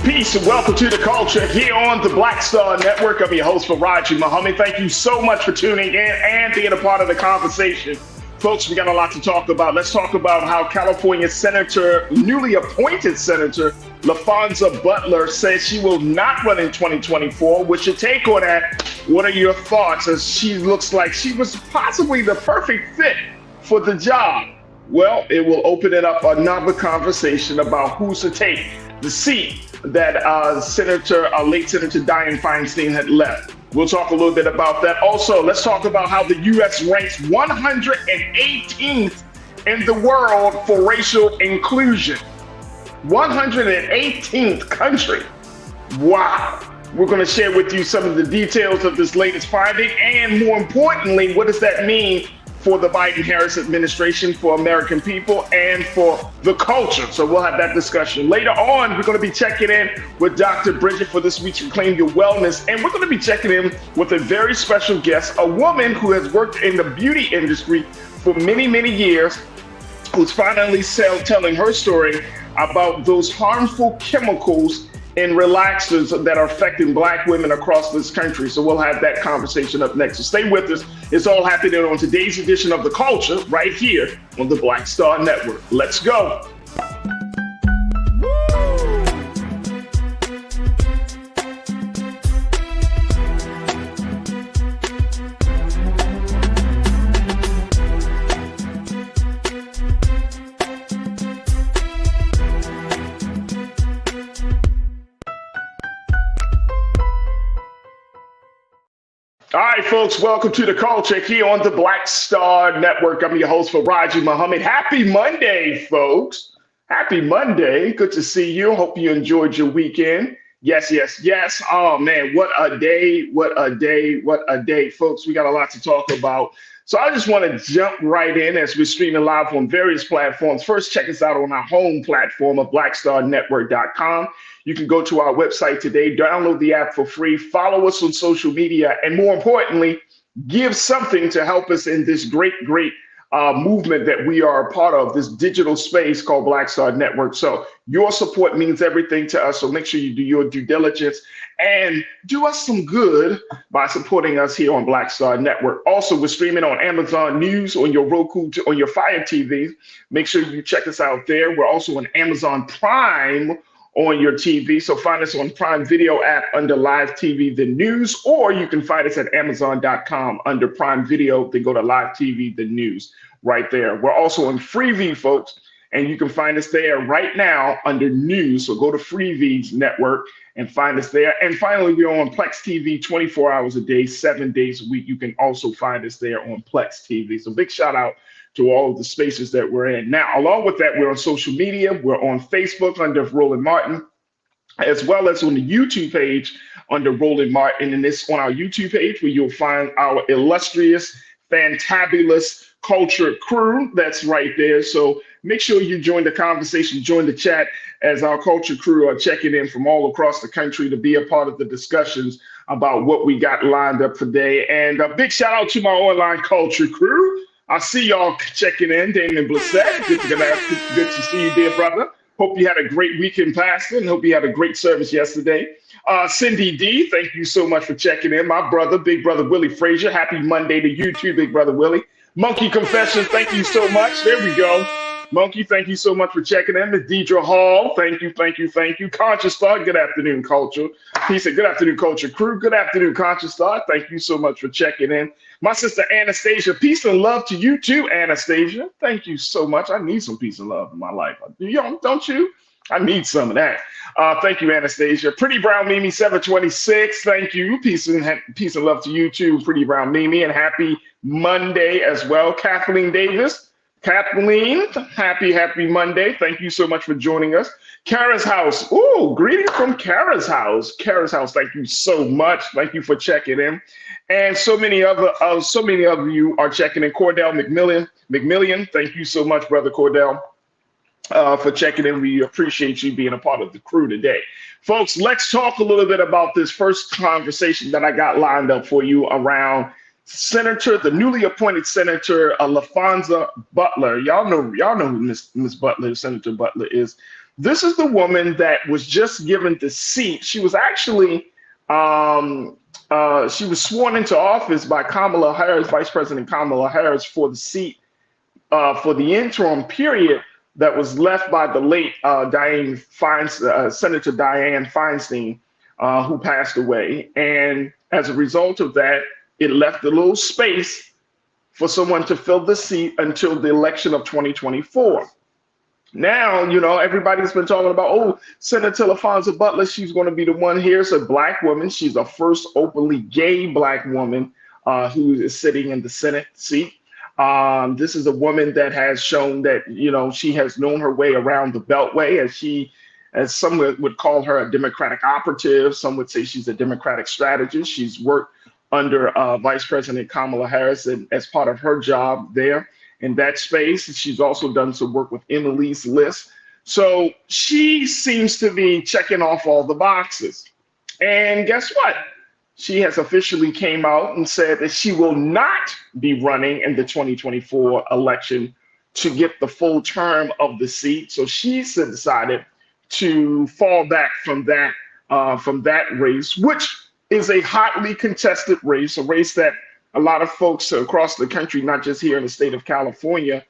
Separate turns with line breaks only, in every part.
Peace and welcome to the culture here on the Black Star Network. I'm your host, Farajii. Thank you so much for tuning in and being a part of the conversation. Folks, we got a lot to talk about. Let's talk about how California Senator, newly appointed Senator Laphonza Butler says she will not run in 2024. What's your take on that? What are your thoughts as she looks like she was possibly the perfect fit for the job? Well, it will open it up another conversation about who's to take the seat that late Senator Dianne Feinstein had left. We'll talk a little bit about that. Also, let's talk about how the U.S. ranks 118th in the world for racial inclusion. 118th country. Wow. We're going to share with you some of the details of this latest finding, and more importantly, what does that mean for the Biden-Harris administration, for American people, and for the culture. So we'll have that discussion. Later on, we're going to be checking in with Dr. Bridget for this week's Reclaim Your Wellness, and we're going to be checking in with a very special guest, a woman who has worked in the beauty industry for many, many years, who's finally telling her story about those harmful chemicals and relaxers that are affecting Black women across this country. So we'll have that conversation up next. So stay with us. It's all happening on today's edition of The Culture right here on the Black Star Network. Let's go. All right, folks, welcome to the culture here on the Black Star Network. I'm your host, Farajii. Happy Monday, folks. Happy Monday. Good to see you. Hope you enjoyed your weekend. Yes, yes, yes. Oh, man, what a day, what a day, what a day. Folks, we got a lot to talk about. So I just want to jump right in as we're streaming live on various platforms. First, check us out on our home platform of blackstarnetwork.com. You can go to our website today, download the app for free, follow us on social media, and more importantly, give something to help us in this great movement that we are a part of, this digital space called Black Star Network. So your support means everything to us. So make sure you do your due diligence and do us some good by supporting us here on Black Star Network. Also, we're streaming on Amazon News, on your Roku, on your Fire TV. Make sure you check us out there. We're also on Amazon Prime on your TV. So find us on Prime Video app under Live TV, the news, or you can find us at Amazon.com under Prime Video. Then go to Live TV, the news right there. We're also on Freevee, folks, and you can find us there right now under news. So go to Freevee's network and find us there. And finally, we're on Plex TV 24 hours a day, 7 days a week. You can also find us there on Plex TV. So big shout out to all of the spaces that we're in. Now, along with that, we're on social media. We're on Facebook under Roland Martin, as well as on the YouTube page under Roland Martin. And it's on our YouTube page where you'll find our illustrious, fantabulous culture crew that's right there. So make sure you join the conversation, join the chat as our culture crew are checking in from all across the country to be a part of the discussions about what we got lined up today. And a big shout out to my online culture crew. I see y'all checking in, Damon Blissett. Good to see you, dear brother. Hope you had a great weekend, Pastor, and hope you had a great service yesterday. Cindy D, thank you so much for checking in. My brother, Big Brother Willie Frazier, happy Monday to you too, Big Brother Willie. Monkey Confessions, thank you so much. There we go. Monkey, thank you so much for checking in. Ms. Deidre Hall, thank you, thank you, thank you. Conscious Thought, good afternoon, Culture. He said, good afternoon, Culture Crew. Good afternoon, Conscious Thought. Thank you so much for checking in. My sister Anastasia, peace and love to you too, Anastasia. Thank you so much. I need some peace and love in my life. Don't you? I need some of that. Thank you, Anastasia. Pretty Brown Mimi 726. Thank you. Peace and love to you too, Pretty Brown Mimi, and happy Monday as well. Kathleen Davis. Kathleen, happy Monday. Thank you so much for joining us. Kara's House. Ooh, greetings from Kara's House. Kara's House, thank you so much. Thank you for checking in. And so many of you are checking in. Cordell McMillian, thank you so much, Brother Cordell, for checking in. We appreciate you being a part of the crew today. Folks, let's talk a little bit about this first conversation that I got lined up for you around the newly appointed Senator Laphonza Butler. Y'all know who Miss Butler, Senator Butler is. This is the woman that was just given the seat. She was actually she was sworn into office by Kamala Harris, Vice President Kamala Harris, for the seat for the interim period that was left by the late Senator Dianne Feinstein, who passed away. And as a result of that, it left a little space for someone to fill the seat until the election of 2024. Now, everybody's been talking about, oh, Senator Laphonza Butler, she's going to be the one here. It's a Black woman. She's the first openly gay Black woman who is sitting in the Senate seat. This is a woman that has shown that, she has known her way around the Beltway, as some would call her a Democratic operative. Some would say she's a Democratic strategist. She's worked under Vice President Kamala Harris and as part of her job there in that space. She's also done some work with Annalise List. So she seems to be checking off all the boxes. And guess what? She has officially came out and said that she will not be running in the 2024 election to get the full term of the seat. So she's decided to fall back from that race, which is a hotly contested race, a race that a lot of folks across the country, not just here in the state of California,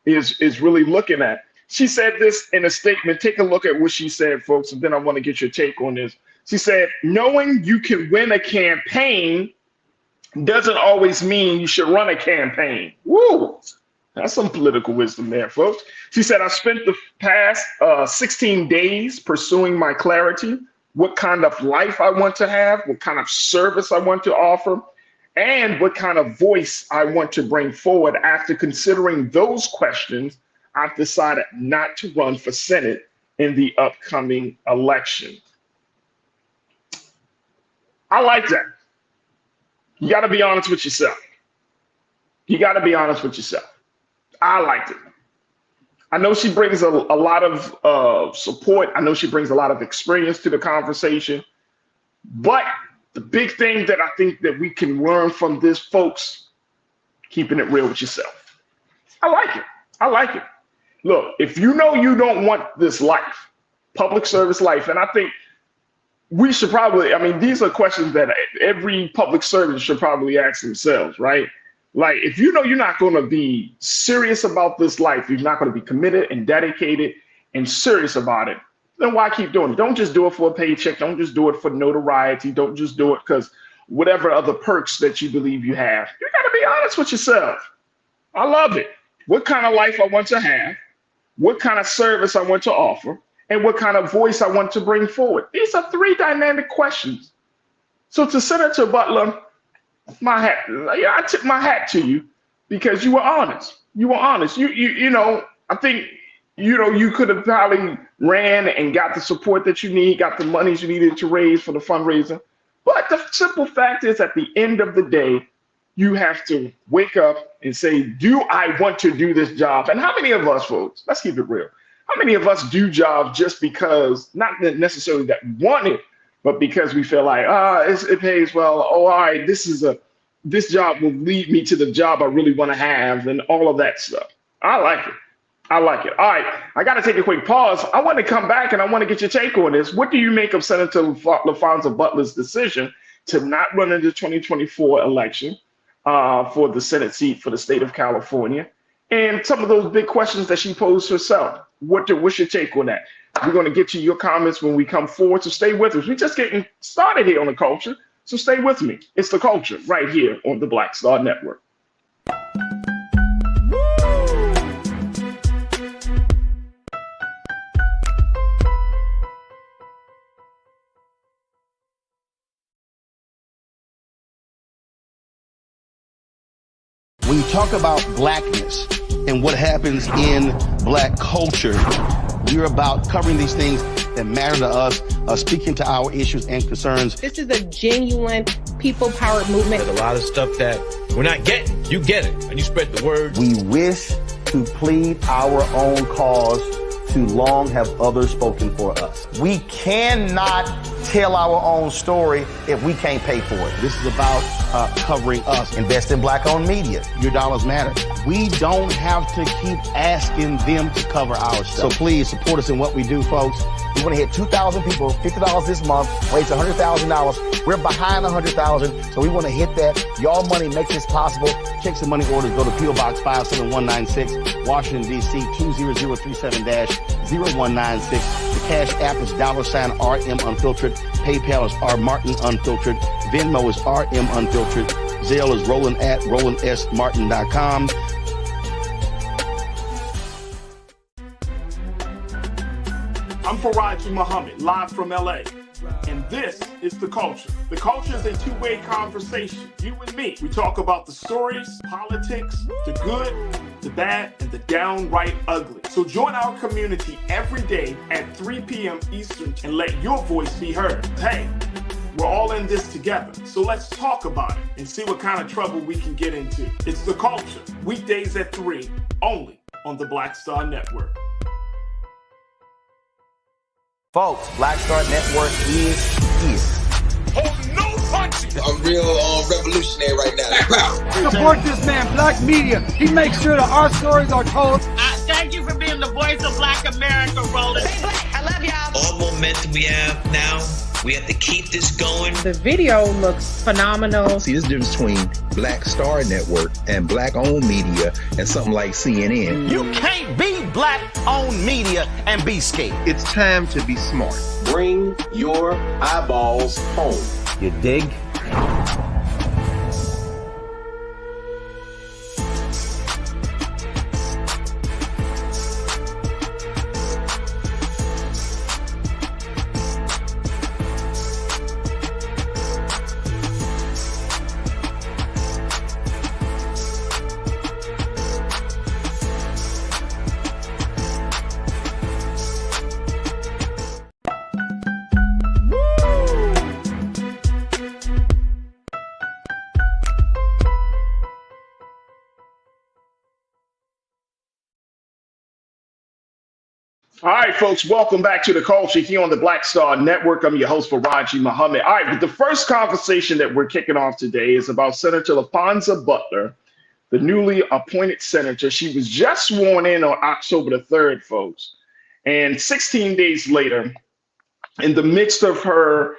is really looking at. She said this in a statement. Take a look at what she said, folks, and then I want to get your take on this. She said, knowing you can win a campaign doesn't always mean you should run a campaign. Woo! That's some political wisdom there, folks. She said, I spent the past 16 days pursuing my clarity, what kind of life I want to have, what kind of service I want to offer, and what kind of voice I want to bring forward. After considering those questions, I've decided not to run for Senate in the upcoming election. I like that. You got to be honest with yourself. You got to be honest with yourself. I liked it. I know she brings a lot of support. I know she brings a lot of experience to the conversation. But the big thing that I think that we can learn from this, folks, keeping it real with yourself. I like it. I like it. Look, if you know you don't want this life, public service life, and I think we should probably, these are questions that every public servant should probably ask themselves, right? Like, if you know you're not going to be serious about this life, you're not going to be committed and dedicated and serious about it, then why keep doing it? Don't just do it for a paycheck. Don't just do it for notoriety. Don't just do it because whatever other perks that you believe you have. You got to be honest with yourself. I love it. What kind of life I want to have, what kind of service I want to offer, and what kind of voice I want to bring forward. These are three dynamic questions. So to Senator Butler, I tip my hat to you because you were honest. You were honest. I think, you could have probably ran and got the support that you need, got the monies you needed to raise for the fundraiser. But the simple fact is, at the end of the day, you have to wake up and say, do I want to do this job? And how many of us, folks, let's keep it real. How many of us do jobs just because, not necessarily that we want it, but because we feel like, it pays well. Oh, all right, this job will lead me to the job I really want to have and all of that stuff. I like it. I like it. All right, I got to take a quick pause. I want to come back and I want to get your take on this. What do you make of Senator Laphonza Butler's decision to not run in the 2024 election for the Senate seat for the state of California? And some of those big questions that she posed herself. What's your take on that? We're going to get to your comments when we come forward, so stay with us. We're just getting started here on The Culture, so stay with me. It's The Culture right here on the Black Star Network.
When you talk about blackness and what happens in black culture, we're about covering these things that matter to us, speaking to our issues and concerns.
This is a genuine people-powered movement.
There's a lot of stuff that we're not getting. You get it, and you spread the word.
We wish to plead our own cause Too long have others spoken for us. We cannot tell our own story if we can't pay for it. This is about covering us. Invest in black-owned media. Your dollars matter. We don't have to keep asking them to cover our stuff. So please support us in what we do, folks. We want to hit 2,000 people, $50 this month, raise $100,000. We're behind 100,000, so we want to hit that. Y'all money makes this possible. Check some money orders. Go to P.O. Box 57196, Washington, D.C. 20037-0196. The Cash App is $RM Unfiltered. PayPal is R Martin Unfiltered. Venmo is RM Unfiltered. Zelle is Roland at RolandSMartin.com.
I'm Farajii Muhammad, live from LA. And this is The Culture. The Culture is a two-way conversation. You and me. We talk about the stories, politics, the good, the bad, and the downright ugly. So join our community every day at 3 p.m. Eastern and let your voice be heard. Hey, we're all in this together. So let's talk about it and see what kind of trouble we can get into. It's The Culture, weekdays at 3, only on the Black Star Network.
Folks, Black Star Network is here.
Oh, no punching!
I'm real revolutionary right now.
Support this man, Black Media. He makes sure that our stories are told.
Thank you for being the voice of Black America, Roland.
Stay black. I love y'all.
All momentum we have now, we have to keep this going.
The video looks phenomenal.
See, there's a difference between Black Star Network and black-owned media and something like CNN.
You can't be black-owned media and be scared.
It's time to be smart.
Bring your eyeballs home.
You dig?
All right, folks, welcome back to The Culture here on the Black Star Network. I'm your host, Farajii Muhammad. All right, but the first conversation that we're kicking off today is about Senator Laphonza Butler, the newly appointed senator. She was just sworn in on October the 3rd, folks. And 16 days later, in the midst of her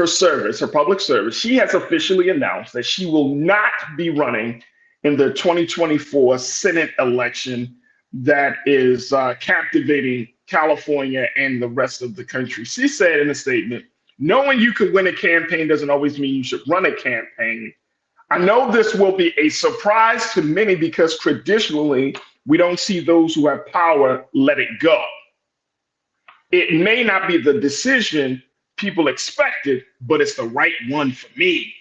service, her public service, she has officially announced that she will not be running in the 2024 Senate election that is captivating California and the rest of the country. She said in a statement, knowing you could win a campaign doesn't always mean you should run a campaign. I know this will be a surprise to many because traditionally we don't see those who have power let it go. It may not be the decision people expected, but it's the right one for me.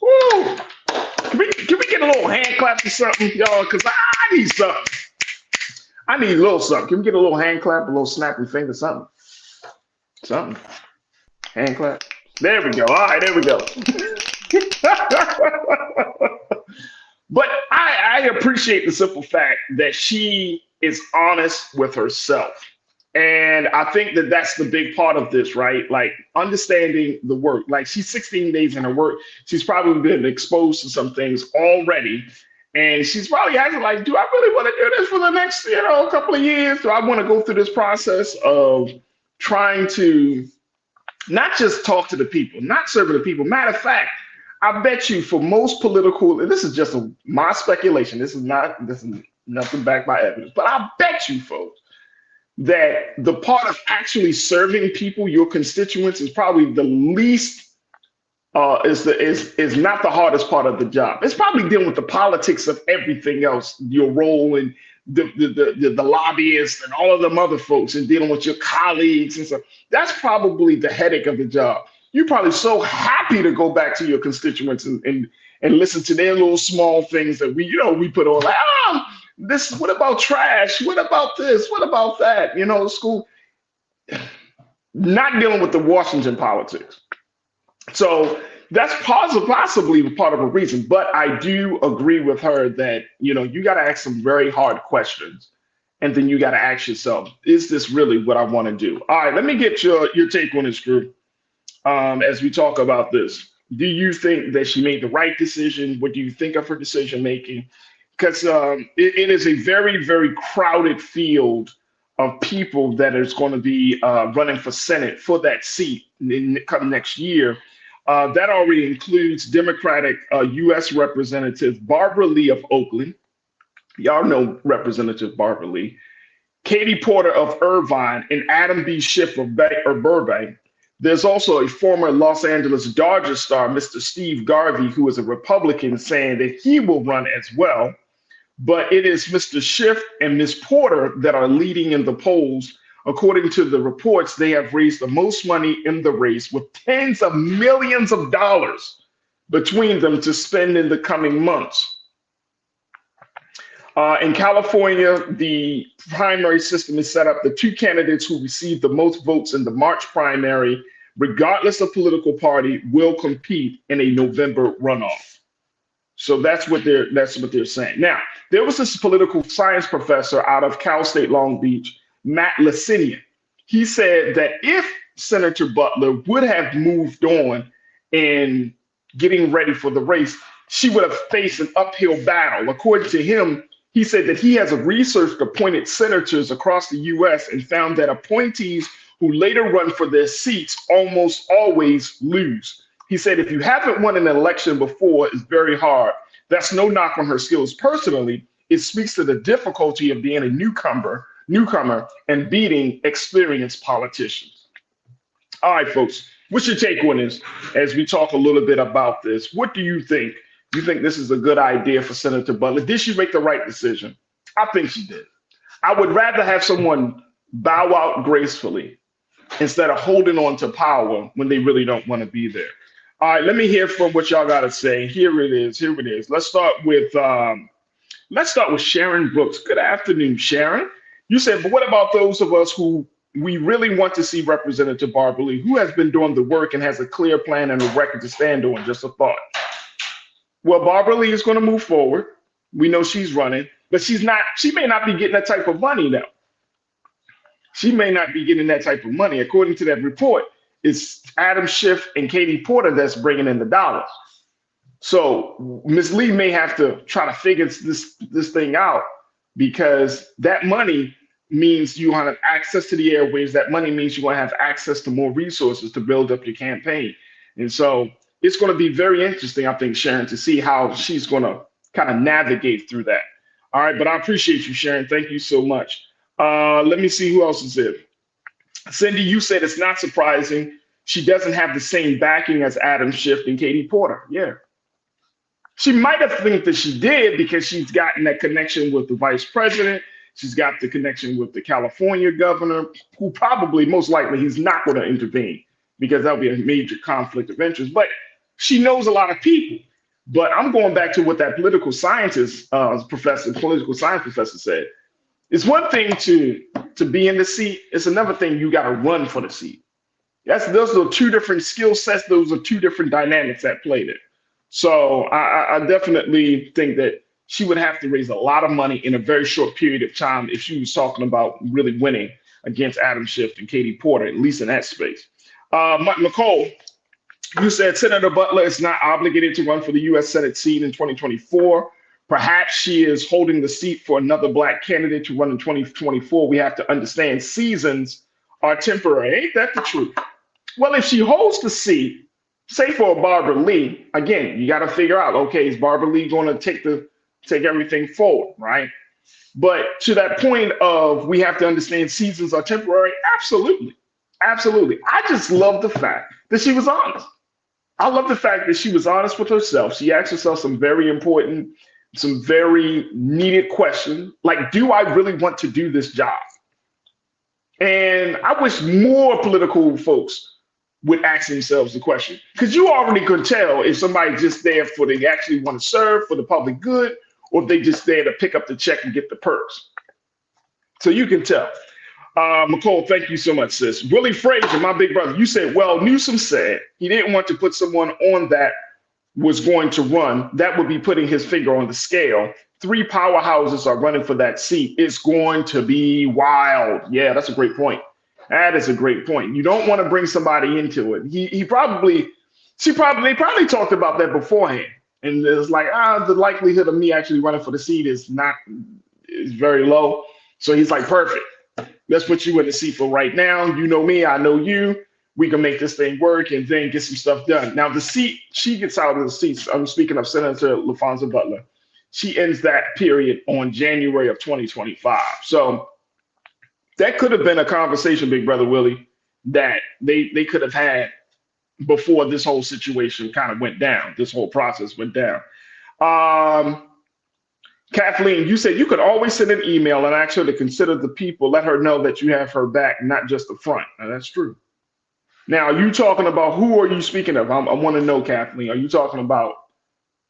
Woo! Can we get a little hand clap or something, y'all? Because I need something. I need a little something. Can we get a little hand clap, a little snappy finger, something? Something. Hand clap. There we go. All right, there we go. But I appreciate the simple fact that she is honest with herself. And I think that that's the big part of this, right? Like understanding the work. Like she's 16 days in her work. She's probably been exposed to some things already. And she's probably asking, like, do I really want to do this for the next, couple of years? Do I want to go through this process of trying to not just talk to the people, not serving the people? Matter of fact, I bet you for most political, and this is just my speculation. This is nothing backed by evidence, but I bet you, folks, that the part of actually serving people, your constituents, is probably the least. Is not the hardest part of the job. It's probably dealing with the politics of everything else, your role and the lobbyists and all of them other folks, and dealing with your colleagues and stuff. That's probably the headache of the job. You're probably so happy to go back to your constituents and listen to their little small things that we put on. Like, this. What about trash? What about this? What about that? School. Not dealing with the Washington politics. So that's possibly part of a reason, but I do agree with her that, you got to ask some very hard questions And then you got to ask yourself, is this really what I want to do? All right, let me get your take on this, Drew. As we talk about this, do you think that she made the right decision? What do you think of her decision making? Because it is a very, very crowded field of people that is going to be running for Senate for that seat come next year. That already includes Democratic U.S. Representative Barbara Lee of Oakland. Y'all know Representative Barbara Lee. Katie Porter of Irvine and Adam B. Schiff of Burbank. There's also a former Los Angeles Dodgers star, Mr. Steve Garvey, who is a Republican, saying that he will run as well. But it is Mr. Schiff and Ms. Porter that are leading in the polls. According to the reports, they have raised the most money in the race with tens of millions of dollars between them to spend in the coming months. In California, the primary system is set up. The two candidates who receive the most votes in the March primary, regardless of political party, will compete in a November runoff. So that's what they're saying. Now, there was this political science professor out of Cal State Long Beach, Matt Laphonza. He said that if Senator Butler would have moved on in getting ready for the race, she would have faced an uphill battle. According to him, he said that he has researched appointed senators across the U.S. and found that appointees who later run for their seats almost always lose. He said, if you haven't won an election before, it's very hard. That's no knock on her skills personally. It speaks to the difficulty of being a newcomer and beating experienced politicians. All right, folks, what's your take on this as we talk a little bit about this? What do you think? Do you think this is a good idea for Senator Butler? Did she make the right decision? I think she did. I would rather have someone bow out gracefully instead of holding on to power when they really don't want to be there. All right, let me hear from what y'all got to say. Here it is. Let's start with Sharon Brooks. Good afternoon, Sharon. You said, but what about those of us who we really want to see Representative Barbara Lee, who has been doing the work and has a clear plan and a record to stand on? Just a thought. Well, Barbara Lee is going to move forward. We know she's running, but she may not be getting that type of money now. She may not be getting that type of money. According to that report, it's Adam Schiff and Katie Porter that's bringing in the dollars. So Ms. Lee may have to try to figure this thing out, because that money means you have access to the airwaves. That money means you're going to have access to more resources to build up your campaign. And so it's going to be very interesting, I think, Sharon, to see how she's going to kind of navigate through that. All right, but I appreciate you, Sharon. Thank you so much. Let me see who else is here. Cindy, you said it's not surprising she doesn't have the same backing as Adam Schiff and Katie Porter. Yeah. She might have think that she did because she's gotten that connection with the vice president. She's got the connection with the California governor, who probably, most likely, he's not going to intervene because that'll be a major conflict of interest. But she knows a lot of people. But I'm going back to what that political science professor said. It's one thing to be in the seat. It's another thing you got to run for the seat. Those are two different skill sets. Those are two different dynamics at play there. So I definitely think that she would have to raise a lot of money in a very short period of time if she was talking about really winning against Adam Schiff and Katie Porter, at least in that space. Nicole, you said Senator Butler is not obligated to run for the U.S. Senate seat in 2024. Perhaps she is holding the seat for another Black candidate to run in 2024. We have to understand seasons are temporary. Ain't that the truth? Well, if she holds the seat, say for Barbara Lee, again, you got to figure out, okay, is Barbara Lee going to take everything forward, right? But to that point of we have to understand seasons are temporary, absolutely. Absolutely. I just love the fact that she was honest. I love the fact that she was honest with herself. She asked herself some very important, some very needed questions, like, do I really want to do this job? And I wish more political folks would ask themselves the question, because you already could tell if somebody's just there for they actually want to serve for the public good, or if they just there to pick up the check and get the perks. So you can tell. Nicole, thank you so much, sis. Willie Frazier, my big brother, you said, well, Newsom said he didn't want to put someone on that was going to run, that would be putting his finger on the scale. 3 powerhouses are running for that seat. It's going to be wild. Yeah, that's a great point. That is a great point. You don't want to bring somebody into it. They probably talked about that beforehand. And it's like, the likelihood of me actually running for the seat is very low. So he's like, perfect. Let's put you in the seat for right now. You know me, I know you. We can make this thing work and then get some stuff done. Now, the seat, she gets out of the seats. I'm speaking of Senator Laphonza Butler. She ends that period on January of 2025. So that could have been a conversation, Big Brother Willie, that they could have had before this whole situation kind of went down. This whole process went down. Kathleen, you said you could always send an email and ask her to consider the people, let her know that you have her back, not just the front. Now, that's true. Now, are you talking about, who are you speaking of? I want to know, Kathleen. Are you talking about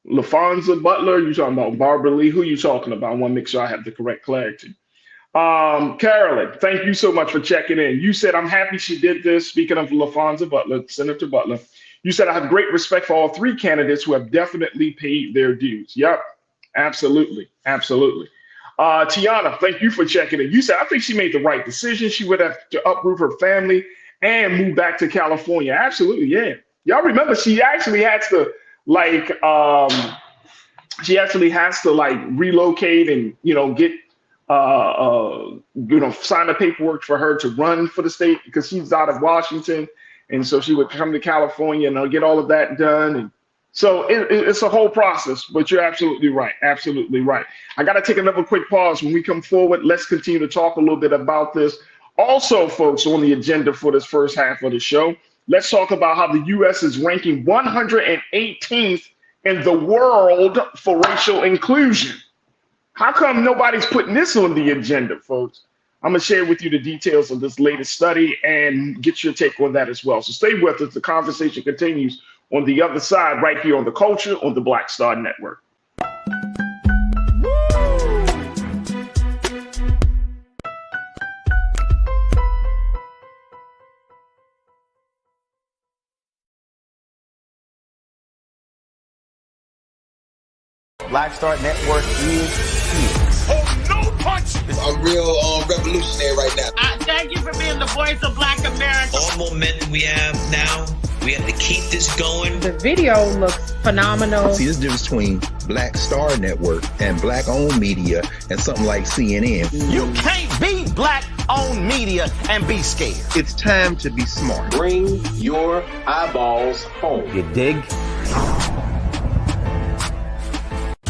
Laphonza Butler? Are you talking about Barbara Lee? Who are you talking about? I want to make sure I have the correct clarity. Carolyn, thank you so much for checking in. You said, I'm happy she did this. Speaking of Laphonza Butler, Senator Butler, you said, I have great respect for all 3 candidates who have definitely paid their dues. Yep, absolutely, absolutely. Tiana, thank you for checking in. You said, I think she made the right decision. She would have to uproot her family and move back to California. Absolutely, yeah. Y'all remember she actually has to relocate and get sign the paperwork for her to run for the state because she's out of Washington, and so she would come to California and get all of that done. And so it's a whole process. But you're absolutely right. Absolutely right. I got to take another quick pause. When we come forward, let's continue to talk a little bit about this. Also, folks, on the agenda for this first half of the show, let's talk about how the U.S. is ranking 118th in the world for racial inclusion. How come nobody's putting this on the agenda, folks? I'm going to share with you the details of this latest study and get your take on that as well. So stay with us. The conversation continues on the other side, right here on The Culture on the Black Star Network.
Black Star Network is here.
Oh, no punch! I'm real revolutionary right now.
Thank you for being the voice of Black America.
All momentum we have now, we have to keep this going.
The video looks phenomenal.
See, this difference between Black Star Network and black-owned media and something like CNN.
You can't be black-owned media and be scared.
It's time to be smart.
Bring your eyeballs home.
You dig?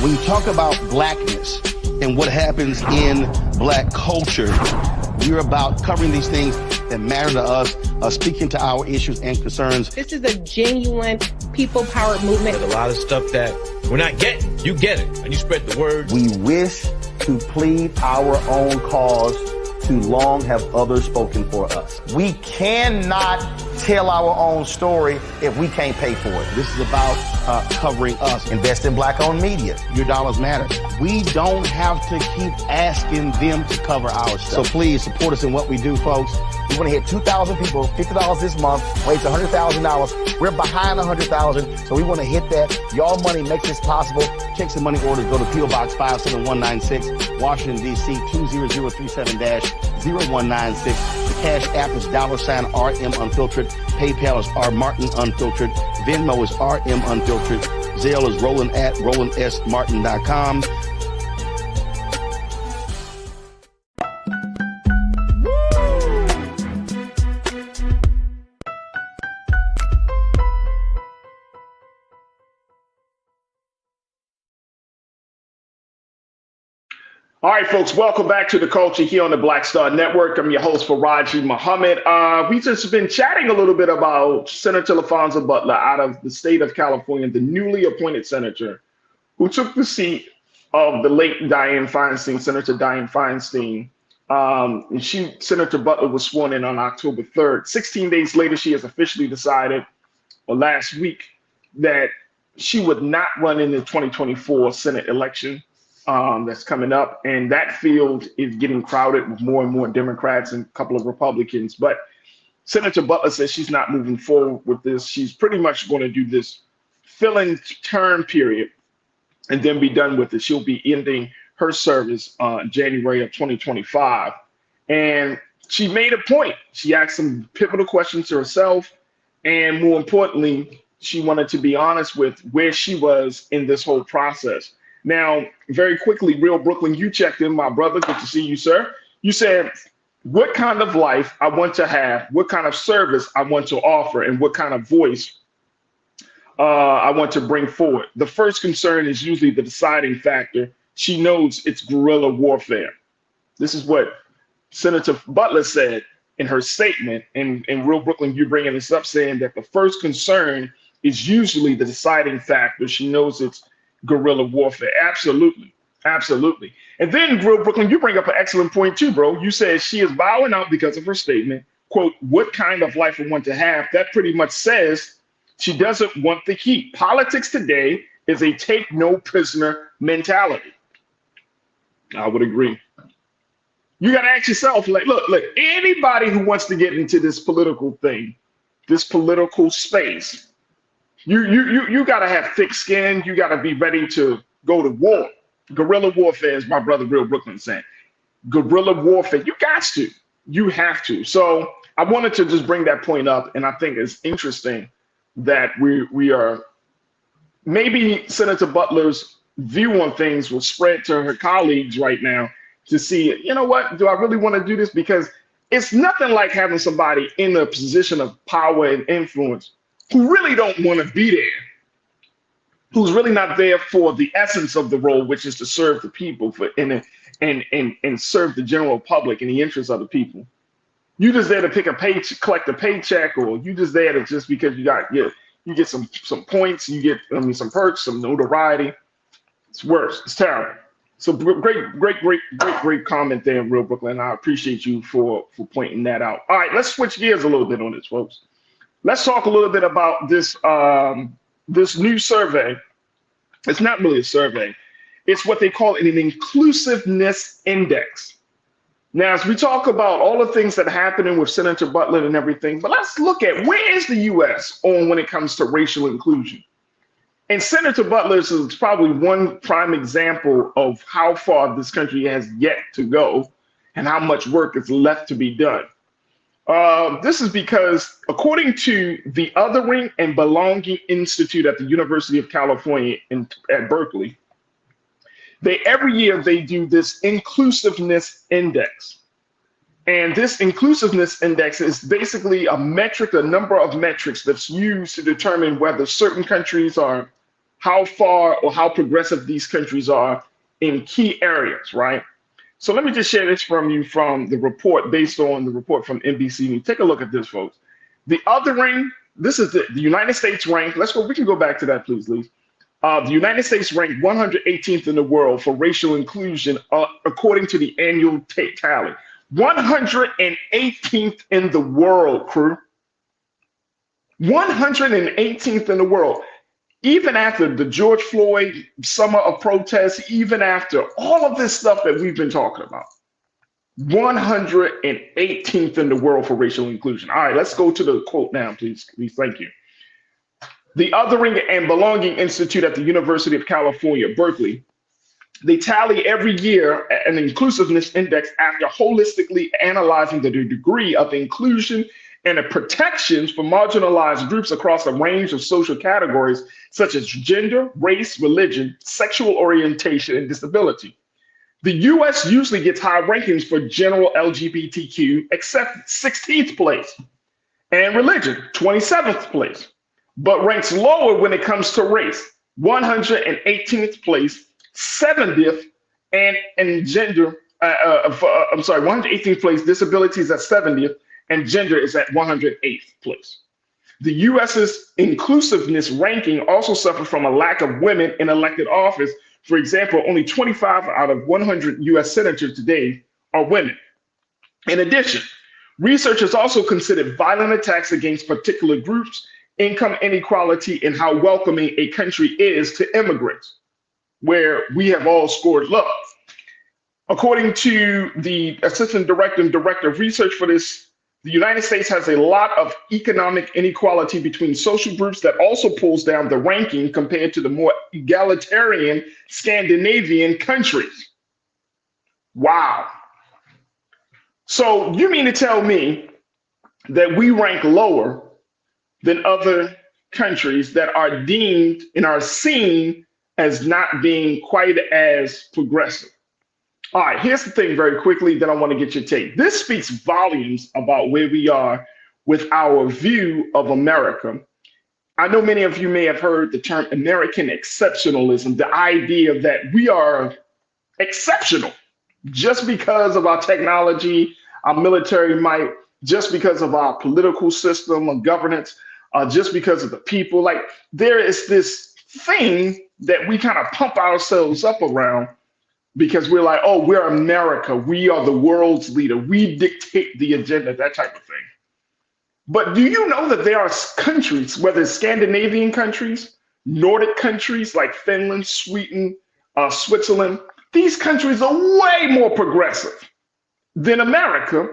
When you talk about blackness and what happens in black culture, we're about covering these things that matter to us, speaking to our issues and concerns.
This is a genuine people-powered movement.
There's a lot of stuff that we're not getting. You get it, and you spread the word.
We wish to plead our own cause. Too long have others spoken for us. We cannot tell our own story if we can't pay for it.
This is about covering us.
Invest in black-owned media.
Your dollars matter. We don't have to keep asking them to cover our stuff. So please support us in what we do, folks.
We want to hit 2,000 people, $50 this month, raise $100,000. We're behind 100,000, so we want to hit that. Y'all money makes this possible.
Checks and money orders go to P.O. Box 57196, Washington, D.C. 20037-0196. The Cash App is $RM Unfiltered. PayPal is R Martin Unfiltered. Venmo is RM Unfiltered. Zelle is Roland at RolandSMartin.com.
All right, folks, welcome back to The Culture here on the Black Star Network. I'm your host, Farajii Muhammad. We've just been chatting a little bit about Senator Laphonza Butler out of the state of California, the newly appointed senator who took the seat of the late Dianne Feinstein, Senator Dianne Feinstein. Senator Butler was sworn in on October 3rd. 16 days later, she has officially decided, or last week, that she would not run in the 2024 Senate election. That's coming up, and that field is getting crowded with more and more Democrats and a couple of Republicans. But Senator Butler says she's not moving forward with this. She's pretty much going to do this fill-in term period and then be done with it. She'll be ending her service January of 2025. And she made a point. She asked some pivotal questions to herself. And more importantly, she wanted to be honest with where she was in this whole process. Now, very quickly, Real Brooklyn, you checked in, my brother. Good to see you, sir. You said, what kind of life I want to have, what kind of service I want to offer, and what kind of voice I want to bring forward. The first concern is usually the deciding factor. She knows it's guerrilla warfare. This is what Senator Butler said in her statement. And Real Brooklyn, you're bringing this up, saying that the first concern is usually the deciding factor. She knows it's guerrilla warfare. Absolutely. Absolutely. And then, Real Brooklyn, you bring up an excellent point too, bro. You said she is bowing out because of her statement, quote, what kind of life I want to have. That pretty much says she doesn't want the heat. Politics today is a take no prisoner mentality. I would agree. You got to ask yourself, like, look, anybody who wants to get into this political thing, this political space, you got to have thick skin. You got to be ready to go to war. Guerrilla warfare, is my brother Real Brooklyn saying. Guerrilla warfare, you got to. You have to. So I wanted to just bring that point up, and I think it's interesting that we are, maybe Senator Butler's view on things will spread to her colleagues right now to see, you know what, do I really want to do this? Because it's nothing like having somebody in a position of power and influence who really don't want to be there, who's really not there for the essence of the role, which is to serve the people and serve the general public in the interest of the people. You just there to pick a paycheck, collect a paycheck, or you just there to just because you get some points, you get some perks, some notoriety. It's worse. It's terrible. So great comment there, Real Brooklyn. I appreciate you for pointing that out. All right, let's switch gears a little bit on this, folks. Let's talk a little bit about this this new survey. It's not really a survey. It's what they call an inclusiveness index. Now, as we talk about all the things that are happening with Senator Butler and everything, but let's look at where is the U.S. on when it comes to racial inclusion. And Senator Butler is probably one prime example of how far this country has yet to go and how much work is left to be done. This is because, according to the Othering and Belonging Institute at the University of California at Berkeley, every year they do this inclusiveness index. And this inclusiveness index is basically a metric, a number of metrics that's used to determine whether certain countries are, how far or how progressive these countries are in key areas, right? So let me just share this from the report, based on the report from NBC News. Take a look at this, folks. The Othering, this is the United States ranked, we can go back to that, please, Lee. The United States ranked 118th in the world for racial inclusion, according to the annual tally. 118th in the world, crew. 118th in the world. Even after the George Floyd summer of protests, even after all of this stuff that we've been talking about, 118th in the world for racial inclusion. All right, let's go to the quote now, please. Thank you. The Othering and Belonging Institute at the University of California, Berkeley, they tally every year an inclusiveness index after holistically analyzing the degree of inclusion and the protections for marginalized groups across a range of social categories such as gender, race, religion, sexual orientation, and disability. The US usually gets high rankings for general LGBTQ, except 16th place, and religion, 27th place, but ranks lower when it comes to race, 118th place, 70th, and gender, 118th place, disabilities at 70th, and gender is at 108th place. The US's inclusiveness ranking also suffered from a lack of women in elected office. For example, only 25 out of 100 US senators today are women. In addition, researchers also considered violent attacks against particular groups, income inequality, and how welcoming a country is to immigrants, where we have all scored low. According to the assistant director and director of research for this The United States has a lot of economic inequality between social groups that also pulls down the ranking compared to the more egalitarian Scandinavian countries. Wow. So you mean to tell me that we rank lower than other countries that are deemed and are seen as not being quite as progressive? All right, here's the thing very quickly, then I want to get your take. This speaks volumes about where we are with our view of America. I know many of you may have heard the term American exceptionalism, the idea that we are exceptional just because of our technology, our military might, just because of our political system of governance, just because of the people. Like, there is this thing that we kind of pump ourselves up around because we're like, oh, we're America. We are the world's leader. We dictate the agenda, that type of thing. But do you know that there are countries, whether it's Scandinavian countries, Nordic countries like Finland, Sweden, Switzerland, these countries are way more progressive than America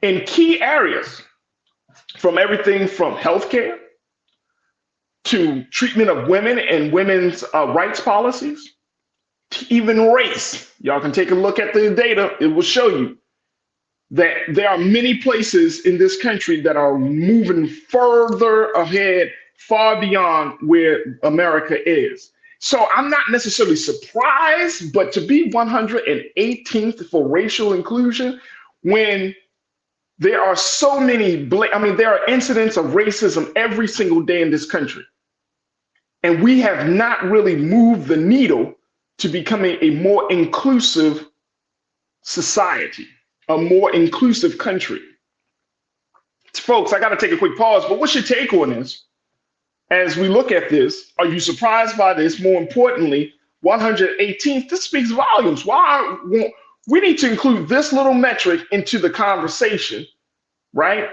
in key areas, from everything from healthcare to treatment of women and women's rights policies, even race. Y'all can take a look at the data. It will show you that there are many places in this country that are moving further ahead, far beyond where America is. So I'm not necessarily surprised, but to be 118th for racial inclusion when there are so many, there are incidents of racism every single day in this country. And we have not really moved the needle to becoming a more inclusive society, a more inclusive country. Folks, I got to take a quick pause, but what's your take on this? As we look at this, are you surprised by this? More importantly, 118th, this speaks volumes. We need to include this little metric into the conversation, right?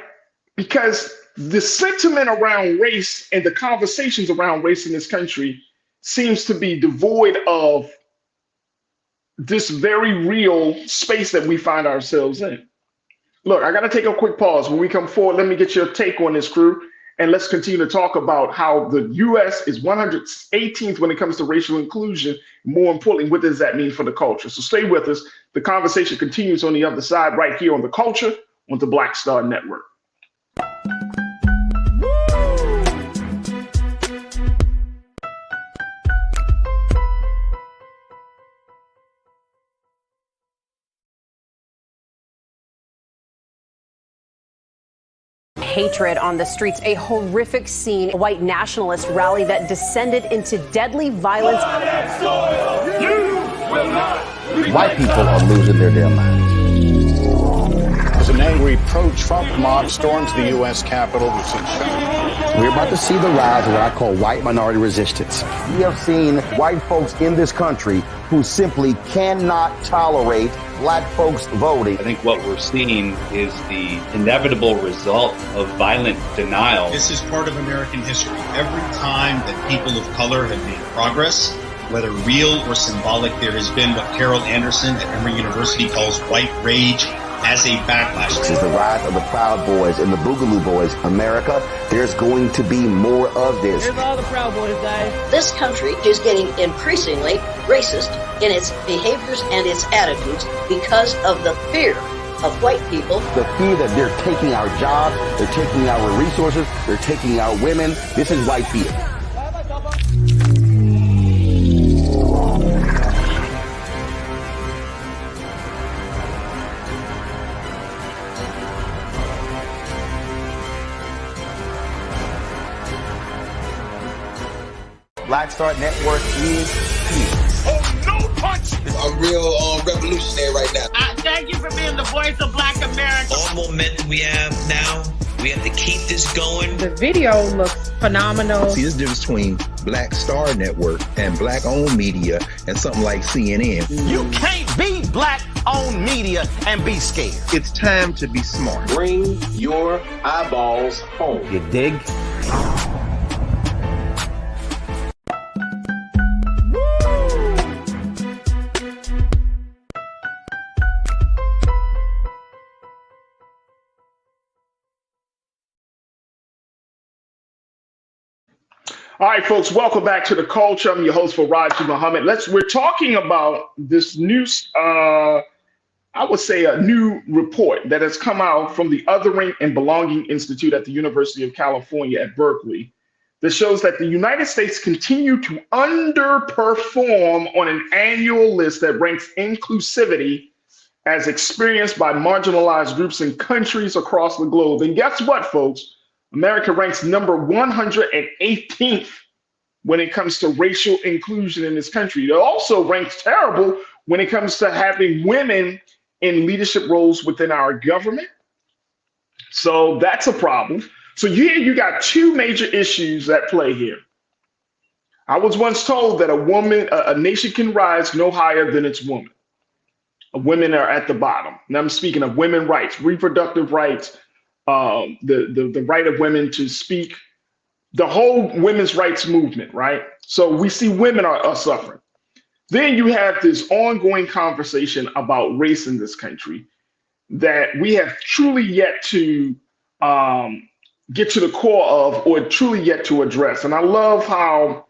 Because the sentiment around race and the conversations around race in this country seems to be devoid of this very real space that we find ourselves in. Look, I got to take a quick pause. When we come forward, let me get your take on this, crew. And let's continue to talk about how the U.S. is 118th when it comes to racial inclusion. More importantly, what does that mean for the culture? So stay with us. The conversation continues on the other side right here on The Culture on the Black Star Network.
Hatred on the streets, a horrific scene, a white nationalist rally that descended into deadly violence.
White people are losing their damn minds.
As an angry pro-Trump mob storms the U.S. Capitol,
We're about to see the rise of what I call white minority resistance. We have seen white folks in this country who simply cannot tolerate black folks voting.
I think what we're seeing is the inevitable result of violent denial.
This is part of American history. Every time that people of color have made progress, whether real or symbolic, there has been what Carol Anderson at Emory University calls white rage as a backlash.
This is the rise of the Proud Boys and the Boogaloo Boys. America, there's going to be more of this.
Here's all the Proud Boys, guys.
This country is getting increasingly racist in its behaviors and its attitudes because of the fear of white people.
The fear that they're taking our jobs, they're taking our resources, they're taking our women. This is white fear. Black Star Network is here.
Oh, no punch! I'm real revolutionary right now.
Thank you for being the voice of Black America.
All momentum we have now, we have to keep this going.
The video looks phenomenal.
See, this difference between Black Star Network and black-owned media and something like CNN.
You can't be black-owned media and be scared.
It's time to be smart.
Bring your eyeballs home. You dig?
All right, folks, welcome back to The Culture. I'm your host, Farajii Muhammad. We're talking about this new, I would say a new report that has come out from the Othering and Belonging Institute at the University of California at Berkeley that shows that the United States continue to underperform on an annual list that ranks inclusivity as experienced by marginalized groups and countries across the globe. And guess what, folks? America ranks number 118th when it comes to racial inclusion in this country. It also ranks terrible when it comes to having women in leadership roles within our government. So that's a problem. So here you got two major issues at play here. I was once told that a nation can rise no higher than its woman. Women are at the bottom. Now I'm speaking of women's rights, reproductive rights, the right of women to speak, the whole women's rights movement, right? So we see women are suffering. Then you have this ongoing conversation about race in this country that we have truly yet to get to the core of, or truly yet to address. And I love how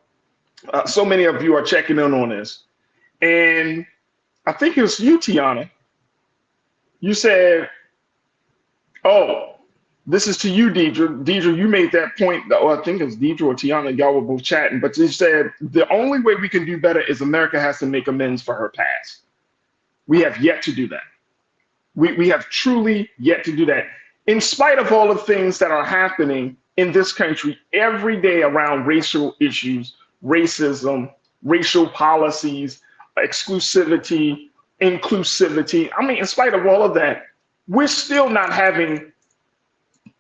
so many of you are checking in on this. And I think it was you, Tiana. You said, oh, this is to you, Deidre. Deidre, you made that point. I think it was Deidre or Tiana. Y'all were both chatting. But you said the only way we can do better is America has to make amends for her past. We have yet to do that. We have truly yet to do that. In spite of all the things that are happening in this country every day around racial issues, racism, racial policies, exclusivity, inclusivity. I mean, in spite of all of that, we're still not having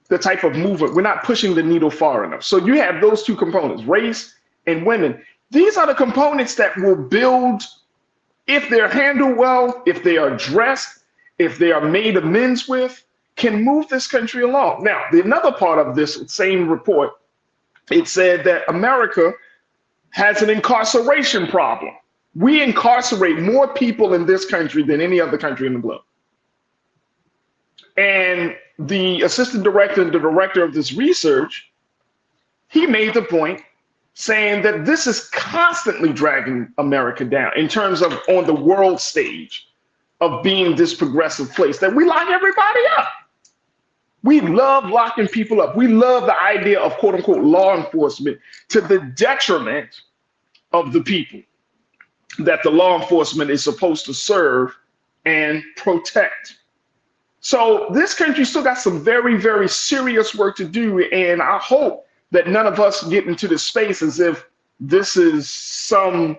the type of movement. We're not pushing the needle far enough. So you have those two components, race and women. These are the components that will build, if they're handled well, if they are addressed, if they are made amends with, can move this country along. Now, another part of this same report, it said that America has an incarceration problem. We incarcerate more people in this country than any other country in the globe. And the assistant director and the director of this research, he made the point saying that this is constantly dragging America down in terms of on the world stage of being this progressive place, that we lock everybody up. We love locking people up. We love the idea of quote unquote law enforcement to the detriment of the people that the law enforcement is supposed to serve and protect. So this country still got some very, very serious work to do. And I hope that none of us get into this space as if this is some,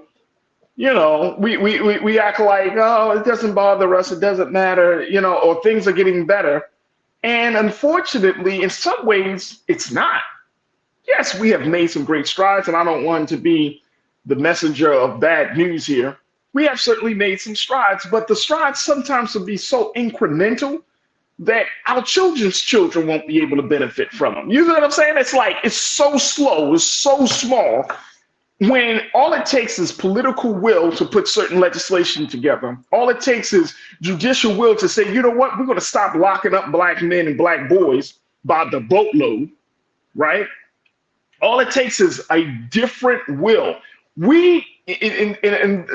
you know, we act like, oh, it doesn't bother us, it doesn't matter, you know, or things are getting better. And unfortunately, in some ways, it's not. Yes, we have made some great strides, and I don't want to be the messenger of bad news here. We have certainly made some strides, but the strides sometimes will be so incremental that our children's children won't be able to benefit from them. You know what I'm saying? It's like, it's so slow, it's so small, when all it takes is political will to put certain legislation together. All it takes is judicial will to say, you know what, we're going to stop locking up black men and black boys by the boatload, right? All it takes is a different will. And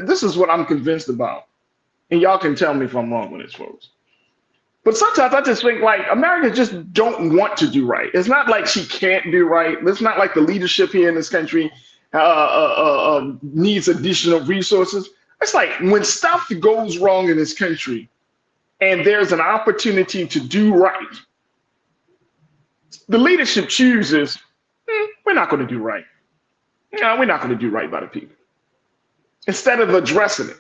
this is what I'm convinced about, and y'all can tell me if I'm wrong with this, folks. But sometimes I just think like America just don't want to do right. It's not like she can't do right. It's not like the leadership here in this country needs additional resources. It's like when stuff goes wrong in this country and there's an opportunity to do right, the leadership chooses, we're not going to do right. No, we're not going to do right by the people, instead of addressing it.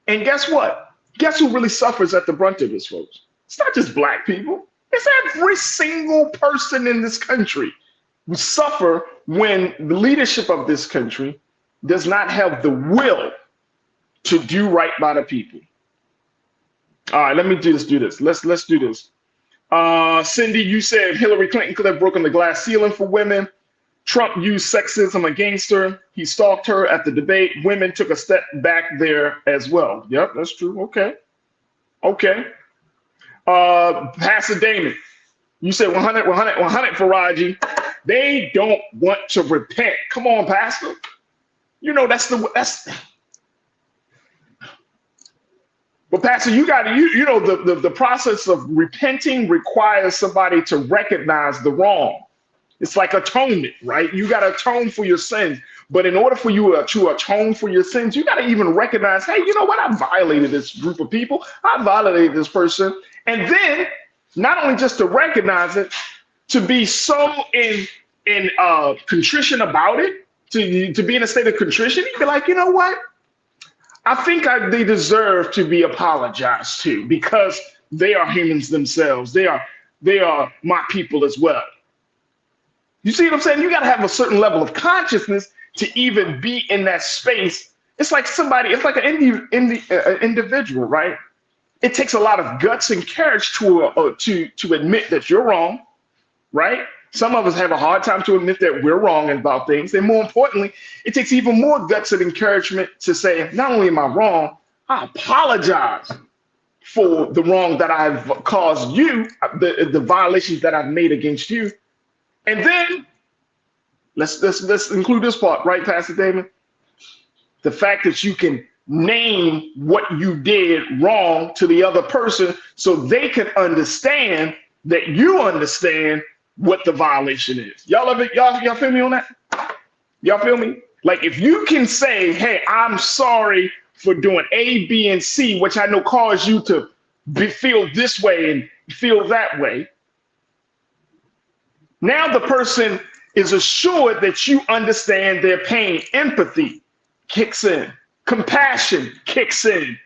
And guess what? Guess who really suffers at the brunt of this, folks? It's not just black people. It's every single person in this country who suffer when the leadership of this country does not have the will to do right by the people. All right, let me do this. Let's do this. Cindy, you said Hillary Clinton could have broken the glass ceiling for women. Trump used sexism against her. He stalked her at the debate. Women took a step back there as well. Yep, that's true. Okay. Pastor Damon, you said 100 Farajii. They don't want to repent. Come on, Pastor. You know, but Pastor, you got to, you know, the process of repenting requires somebody to recognize the wrong. It's like atonement, right? You got to atone for your sins. But in order for you to atone for your sins, you got to even recognize, hey, you know what? I violated this group of people. I violated this person. And then not only just to recognize it, to be so in contrition about it, to be in a state of contrition, you be like, you know what? I think they deserve to be apologized to because they are humans themselves. They are my people as well. You see what I'm saying? You got to have a certain level of consciousness to even be in that space. It's like an individual, right? It takes a lot of guts and courage to admit that you're wrong, right? Some of us have a hard time to admit that we're wrong about things. And more importantly, it takes even more guts and encouragement to say, not only am I wrong, I apologize for the wrong that I've caused you, the violations that I've made against you. And then let's include this part, right, Pastor Damon? The fact that you can name what you did wrong to the other person so they can understand that you understand what the violation is. Y'all feel me on that? Y'all feel me? Like if you can say, hey, I'm sorry for doing A, B, and C, which I know caused you to feel this way and feel that way. Now the person is assured that you understand their pain. Empathy kicks in. Compassion kicks in.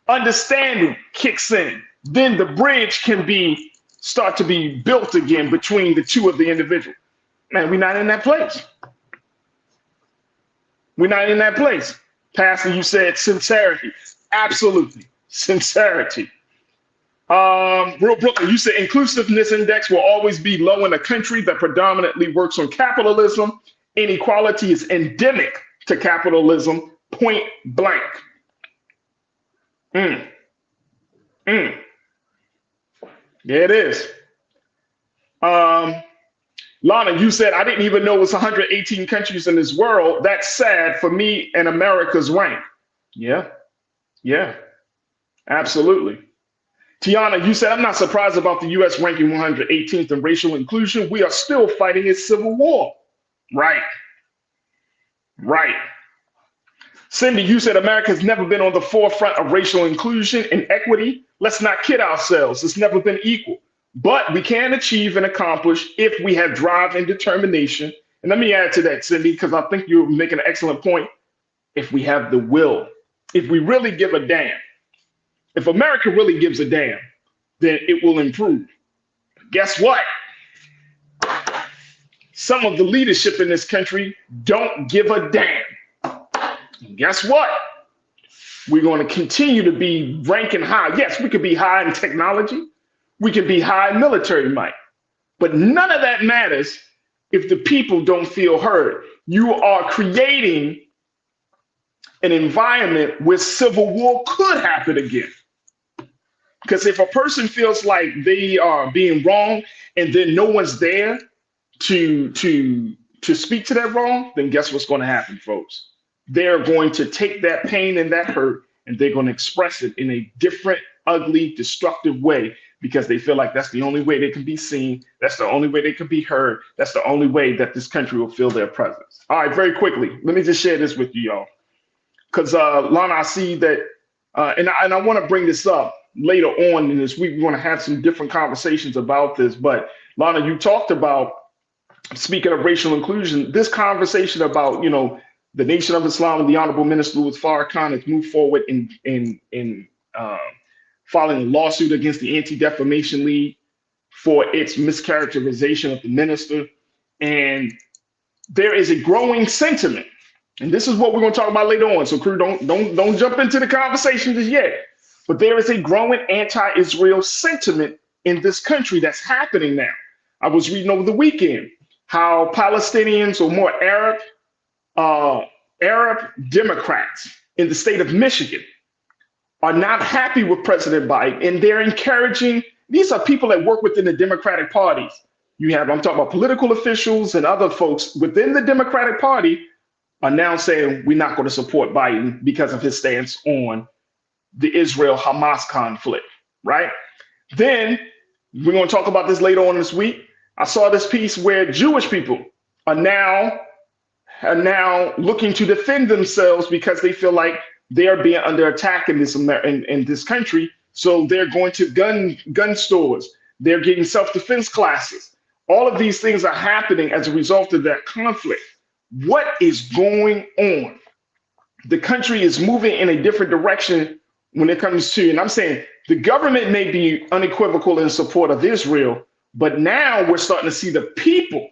Understanding kicks in. Then the bridge can start to be built again between the two of the individual. Man, we're not in that place. We're not in that place. Pastor, you said sincerity. Absolutely. Sincerity. Real Brooklyn, you said inclusiveness index will always be low in a country that predominantly works on capitalism. Inequality is endemic to capitalism, point blank. There it is. Lana, you said, I didn't even know it was 118 countries in this world. That's sad for me and America's rank. Yeah, absolutely. Tiana, you said, I'm not surprised about the U.S. ranking 118th in racial inclusion. We are still fighting a civil war. Right. Cindy, you said America has never been on the forefront of racial inclusion and equity. Let's not kid ourselves. It's never been equal. But we can achieve and accomplish if we have drive and determination. And let me add to that, Cindy, because I think you're making an excellent point. If we have the will, if we really give a damn, if America really gives a damn, then it will improve. Guess what? Some of the leadership in this country don't give a damn. And guess what? We're going to continue to be ranking high. Yes, we could be high in technology. We could be high in military might. But none of that matters if the people don't feel heard. You are creating an environment where civil war could happen again. Because if a person feels like they are being wrong and then no one's there to speak to that wrong, then guess what's going to happen, folks? They're going to take that pain and that hurt and they're going to express it in a different, ugly, destructive way because they feel like that's the only way they can be seen. That's the only way they can be heard. That's the only way that this country will feel their presence. All right, very quickly, let me just share this with you, y'all. Because Lana, I see that, and I want to bring this up later on in this week. We want to have some different conversations about this. But Lana, you talked about, speaking of racial inclusion, this conversation about, the Nation of Islam and the Honorable Minister Louis Farrakhan has moved forward in filing a lawsuit against the Anti-Defamation League for its mischaracterization of the minister. And there is a growing sentiment, and this is what we're going to talk about later on. So crew, don't jump into the conversation just yet. But there is a growing anti-Israel sentiment in this country that's happening now. I was reading over the weekend how Palestinians, or more Arab Democrats in the state of Michigan are not happy with President Biden, and they're encouraging, these are people that work within the Democratic parties. I'm talking about political officials and other folks within the Democratic Party are now saying we're not going to support Biden because of his stance on the Israel-Hamas conflict, right? Then we're going to talk about this later on this week. I saw this piece where Jewish people are now looking to defend themselves because they feel like they are being under attack in this country. So they're going to gun stores. They're getting self-defense classes. All of these things are happening as a result of that conflict. What is going on? The country is moving in a different direction when it comes to, and I'm saying the government may be unequivocal in support of Israel, but now we're starting to see the people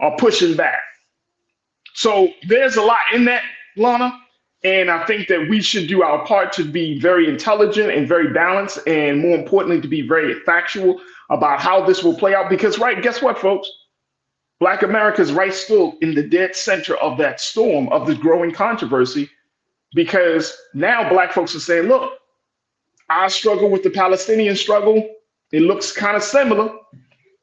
are pushing back. So there's a lot in that, Lana, and I think that we should do our part to be very intelligent and very balanced, and more importantly, to be very factual about how this will play out. Because, right, guess what, folks? Black America is right still in the dead center of that storm of the growing controversy, because now Black folks are saying, look, our struggle with the Palestinian struggle, it looks kind of similar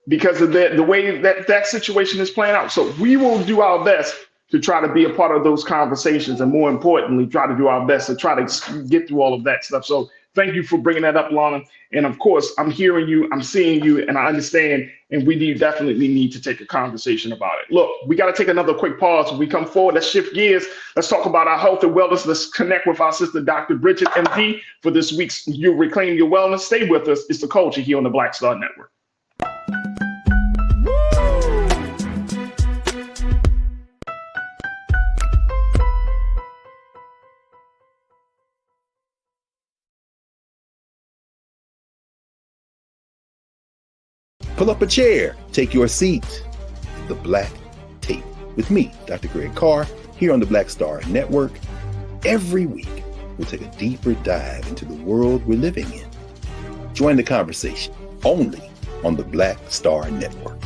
because of the way that situation is playing out. So we will do our best to try to be a part of those conversations, and more importantly, try to do our best to try to get through all of that stuff. So thank you for bringing that up, Lana. And of course, I'm hearing you, I'm seeing you, and I understand, and we definitely need to take a conversation about it. Look, we got to take another quick pause. When we come forward, let's shift gears. Let's talk about our health and wellness. Let's connect with our sister, Dr. Bridget, MD, for this week's You Reclaim Your Wellness. Stay with us. It's The Culture here on the Black Star Network.
Pull up a chair, take your seat. The Black Tape with me, Dr. Greg Carr, here on the Black Star Network. Every week, we'll take a deeper dive into the world we're living in. Join the conversation only on the Black Star Network.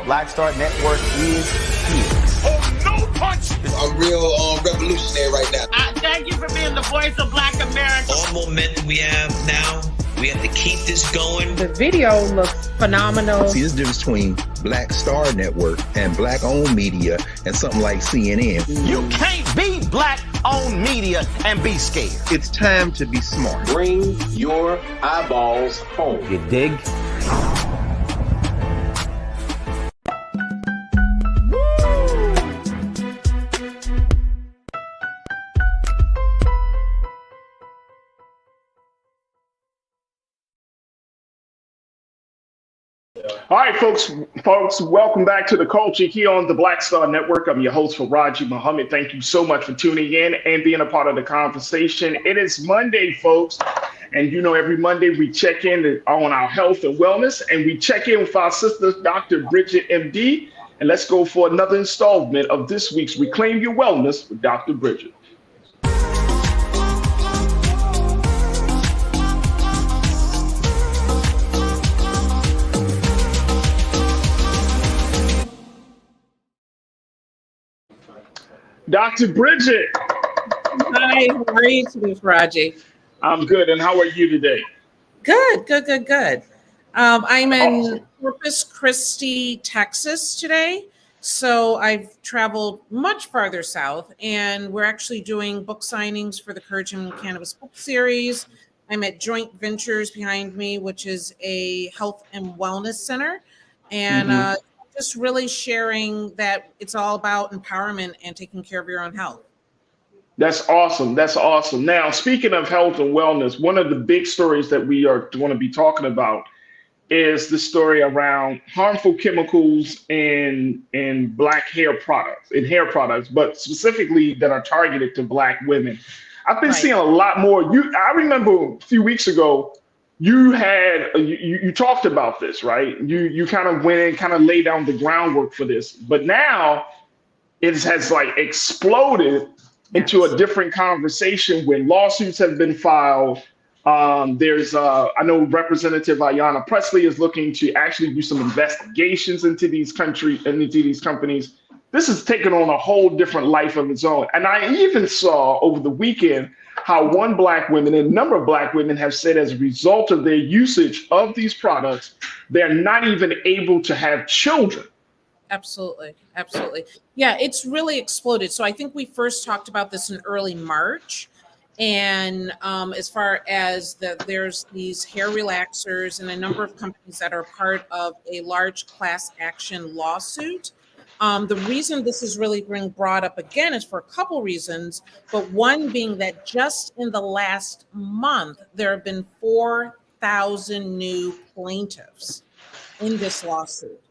Black Star Network is here.
Oh, no punch! I'm real revolutionary right now.
Thank you for being the voice of Black America.
All momentum we have now, we have to keep this going.
The video looks phenomenal.
See, there's a difference between Black Star Network and Black-owned media and something like CNN.
You can't be Black-owned media and be scared.
It's time to be smart.
Bring your eyeballs home.
You dig?
All right, folks, welcome back to The Culture here on the Black Star Network. I'm your host, Farajii Muhammad. Thank you so much for tuning in and being a part of the conversation. It is Monday, folks, and you know every Monday we check in on our health and wellness, and we check in with our sister, Dr. Bridget, MD, and let's go for another installment of this week's Reclaim Your Wellness with Dr. Bridget. Dr. Bridget.
Hi, how are you today, Farajii?
I'm good, and how are you today?
Good. I'm in Corpus Christi, Texas today. So I've traveled much farther south, and we're actually doing book signings for the Courage in Cannabis book series. I'm at Joint Ventures behind me, which is a health and wellness center. And just really sharing that it's all about empowerment and taking care of your own health.
That's awesome. That's awesome. Now, speaking of health and wellness, one of the big stories that we are going to be talking about is the story around harmful chemicals in Black hair products, but specifically that are targeted to Black women. I've been seeing a lot more. I remember a few weeks ago, you talked about this, right? You kind of went and kind of laid down the groundwork for this, but now it has like exploded into a different conversation when lawsuits have been filed. There's I know Representative Ayanna Pressley is looking to actually do some investigations into these companies. this is taking on a whole different life of its own. And I even saw over the weekend how one black woman and a number of black women have said as a result of their usage of these products, they're not even able to have children.
Absolutely. Absolutely. Yeah, it's really exploded. So I think we first talked about this in early March. And as far as there's these hair relaxers and a number of companies that are part of a large class action lawsuit. The reason this is really being brought up again is for a couple reasons, but one being that just in the last month, there have been 4,000 new plaintiffs in this lawsuit.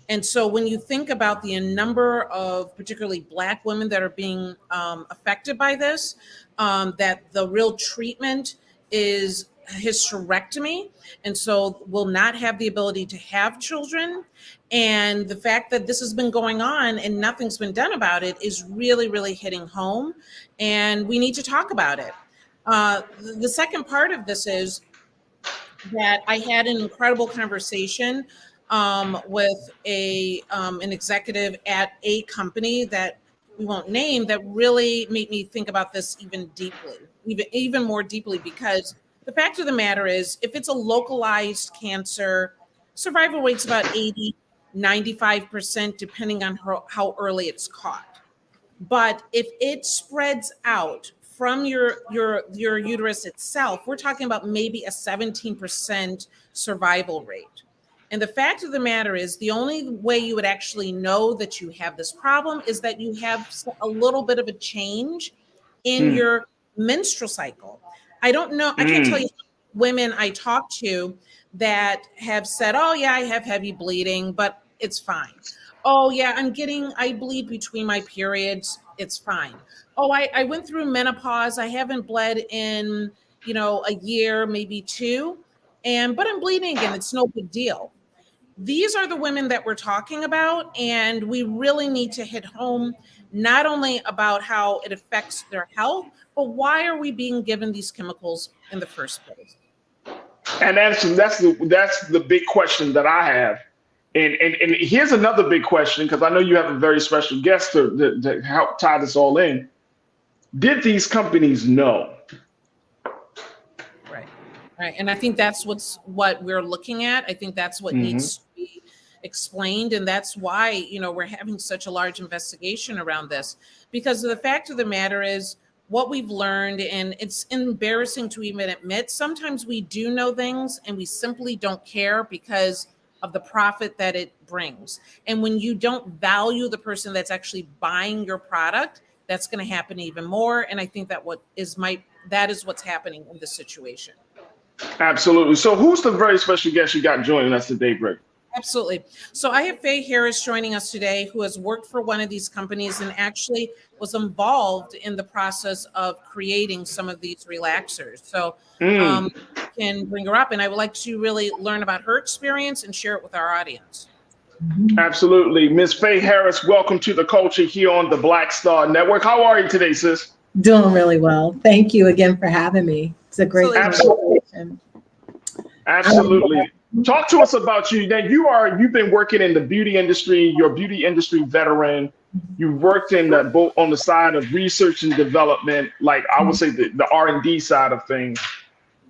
And so when you think about the number of particularly Black women that are being affected by this, that the real treatment is hysterectomy, and so will not have the ability to have children. And the fact that this has been going on and nothing's been done about it is really, really hitting home. And we need to talk about it. The second part of this is that I had an incredible conversation with an executive at a company that we won't name that really made me think about this even more deeply, because the fact of the matter is, if it's a localized cancer, survival rate's about 80, 95%, depending on how early it's caught. But if it spreads out from your uterus itself, we're talking about maybe a 17% survival rate. And the fact of the matter is, the only way you would actually know that you have this problem is that you have a little bit of a change in your menstrual cycle. I don't know. I can't tell you women I talk to that have said, oh yeah, I have heavy bleeding, but it's fine. Oh yeah, I bleed between my periods. It's fine. Oh, I went through menopause. I haven't bled in, a year, maybe two, but I'm bleeding again. It's no big deal. These are the women that we're talking about, and we really need to hit home not only about how it affects their health, but why are we being given these chemicals in the first place?
And that's the big question that I have. And here's another big question, because I know you have a very special guest to help tie this all in. Did these companies know?
Right. And I think that's what we're looking at. I think that's what needs to be explained. And that's why, we're having such a large investigation around this, because the fact of the matter is what we've learned, and it's embarrassing to even admit, sometimes we do know things and we simply don't care because of the profit that it brings. And when you don't value the person that's actually buying your product, that's going to happen even more. And I think that that is what's happening in this situation.
Absolutely. So who's the very special guest you got joining us today, Greg?
Absolutely. So I have Faye Harris joining us today, who has worked for one of these companies and actually was involved in the process of creating some of these relaxers. So can bring her up, and I would like to really learn about her experience and share it with our audience.
Absolutely. Ms. Faye Harris, welcome to The Culture here on the Black Star Network. How are you today, sis?
Doing really well. Thank you again for having me. It's a great conversation.
Absolutely. Talk to us about you. Now, you've been working in the beauty industry. You're a beauty industry veteran. You've worked in both on the side of research and development, like I would say the R&D side of things.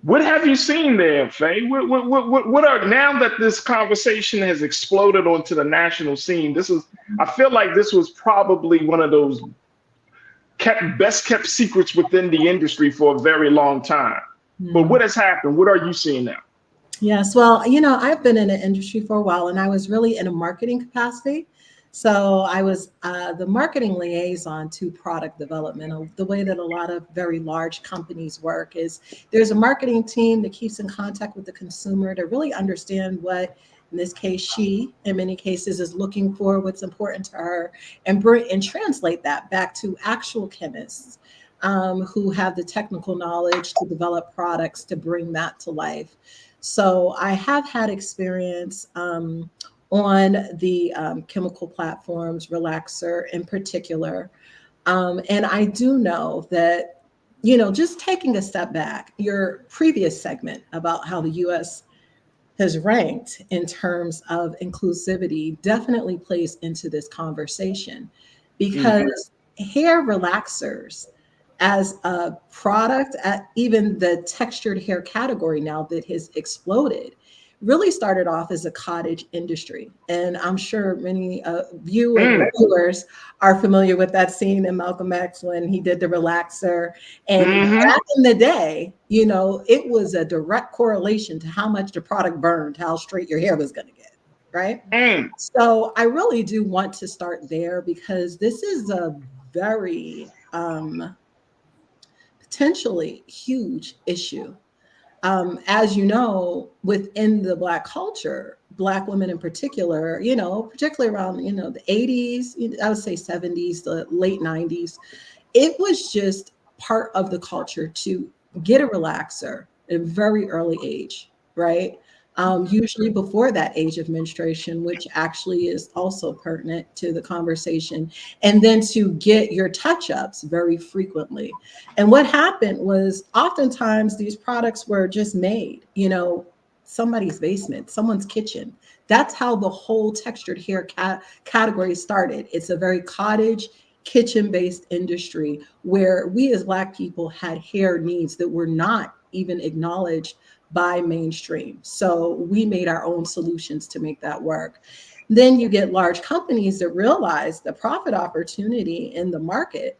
What have you seen there, Faye? What are, now that this conversation has exploded onto the national scene? I feel like this was probably one of those best kept secrets within the industry for a very long time. But what has happened? What are you seeing now?
Yes, well, I've been in the industry for a while, and I was really in a marketing capacity. So I was the marketing liaison to product development. The way that a lot of very large companies work is there's a marketing team that keeps in contact with the consumer to really understand what, in this case, she, in many cases, is looking for, what's important to her, and translate that back to actual chemists who have the technical knowledge to develop products to bring that to life. So I have had experience on the chemical platforms, relaxer in particular. And I do know that, just taking a step back, your previous segment about how the U.S. has ranked in terms of inclusivity definitely plays into this conversation because hair relaxers as a product at even the textured hair category now that has exploded really started off as a cottage industry. And I'm sure many of you and viewers are familiar with that scene in Malcolm X when he did the relaxer. And back in the day, you know, it was a direct correlation to how much the product burned, how straight your hair was going to get, right? So I really do want to start there because this is a very potentially huge issue. As you know, within the Black culture, Black women in particular, you know, particularly around, you know, the 80s, I would say 70s, the late 90s, it was just part of the culture to get a relaxer at a very early age, right? Usually before that age of menstruation, which actually is also pertinent to the conversation, and then to get your touch ups very frequently. And what happened was oftentimes these products were just made, you know, somebody's basement, someone's kitchen. That's how the whole textured hair category started. It's a very cottage, kitchen based industry where we as Black people had hair needs that were not even acknowledged by mainstream. So we made our own solutions to make that work. Then you get large companies that realize the profit opportunity in the market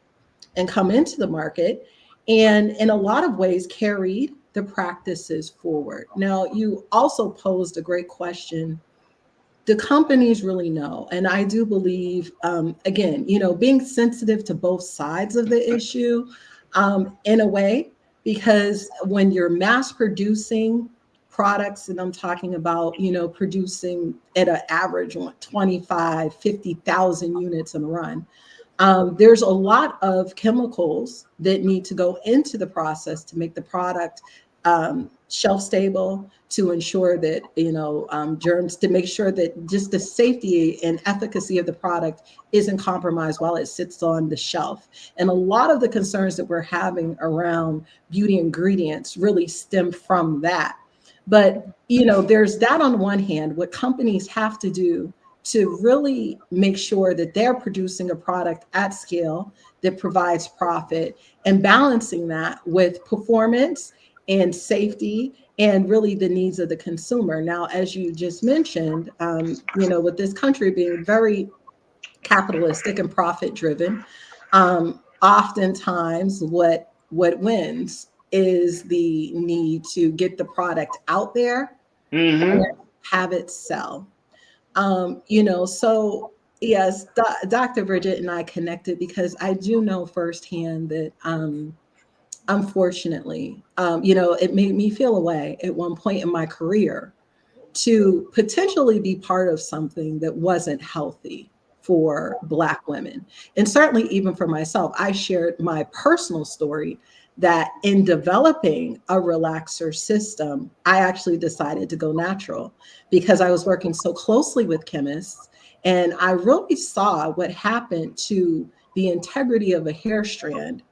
and come into the market and in a lot of ways carried the practices forward. Now, you also posed a great question. Do companies really know? And I do believe, again, you know, being sensitive to both sides of the issue in a way, because when you're mass producing products, and I'm talking about, you know, producing at an average on 25, 50,000 units in a run, there's a lot of chemicals that need to go into the process to make the product shelf stable, to ensure that, you know, germs, to make sure that just the safety and efficacy of the product isn't compromised while it sits on the shelf. And a lot of the concerns that we're having around beauty ingredients really stem from that. But, you know, there's that on one hand, what companies have to do to really make sure that they're producing a product at scale that provides profit, and balancing that with performance and safety and really the needs of the consumer. Now, as you just mentioned, you know, with this country being very capitalistic and profit driven, oftentimes what wins is the need to get the product out there and have it sell. You know, so yes, Dr. Bridget and I connected because I do know firsthand that unfortunately, you know, it made me feel a way at one point in my career to potentially be part of something that wasn't healthy for Black women. And certainly even for myself, I shared my personal story that in developing a relaxer system, I actually decided to go natural because I was working so closely with chemists. And I really saw what happened to the integrity of a hair strand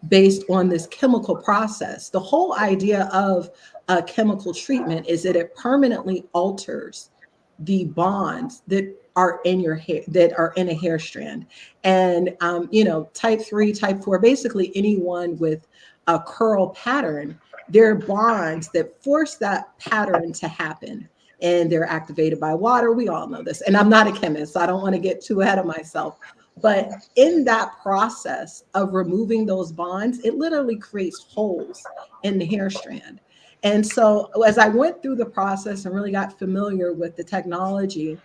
based on this chemical process. The whole idea of a chemical treatment is that it permanently alters the bonds that are in your hair, that are in a hair strand. And, you know, type 3, type 4, basically anyone with a curl pattern, they're bonds that force that pattern to happen. And they're activated by water. We all know this. And I'm not a chemist, so I don't want to get too ahead of myself. But in that process of removing those bonds, it literally creates holes in the hair strand. And so as I went through the process and really got familiar with the technology,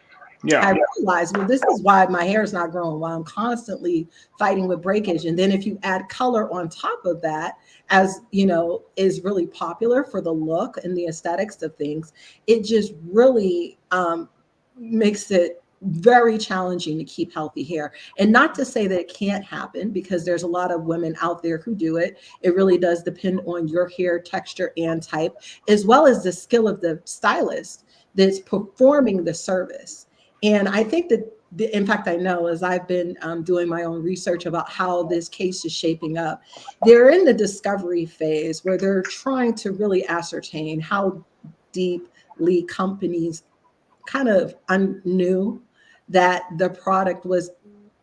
I realized, well, this is why my hair is not growing, why I'm constantly fighting with breakage. And then if you add color on top of that, as you know, is really popular for the look and the aesthetics of things, it just really makes it very challenging to keep healthy hair. And not to say that it can't happen, because there's a lot of women out there who do it. It really does depend on your hair texture and type, as well as the skill of the stylist that's performing the service. And I think that, in fact, I know as I've been doing my own research about how this case is shaping up, they're in the discovery phase where they're trying to really ascertain how deep ultimately companies kind of knew that the product was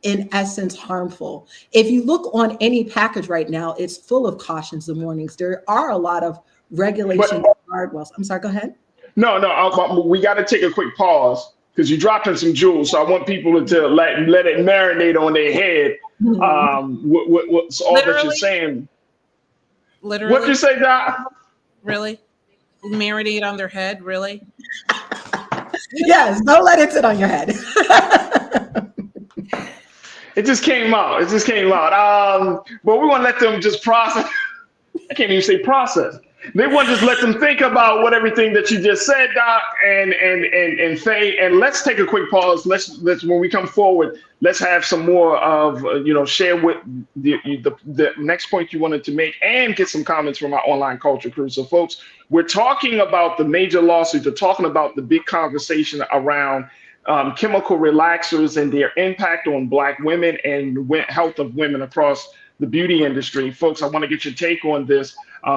in essence harmful. If you look on any package right now, it's full of cautions and warnings. There are a lot of regulations, guardrails. I'm sorry, go ahead.
No, we got to take a quick pause because you're dropping some jewels. So I want people to let it marinate on their head. What's all that you're saying?
Literally.
What you say, Doc?
Really? Marinate on their head? Really?
Yes, don't let it sit on your head.
It just came out. But we want to let them just process. I can't even say process. They want to just let them think about everything that you just said, Doc, and Faye. And let's take a quick pause. Let's when we come forward, let's have some more of share with the next point you wanted to make, and get some comments from our online culture crew. So, folks, we're talking about the major lawsuits. We're talking about the big conversation around chemical relaxers and their impact on Black women and health of women across the beauty industry. Folks, I want to get your take on this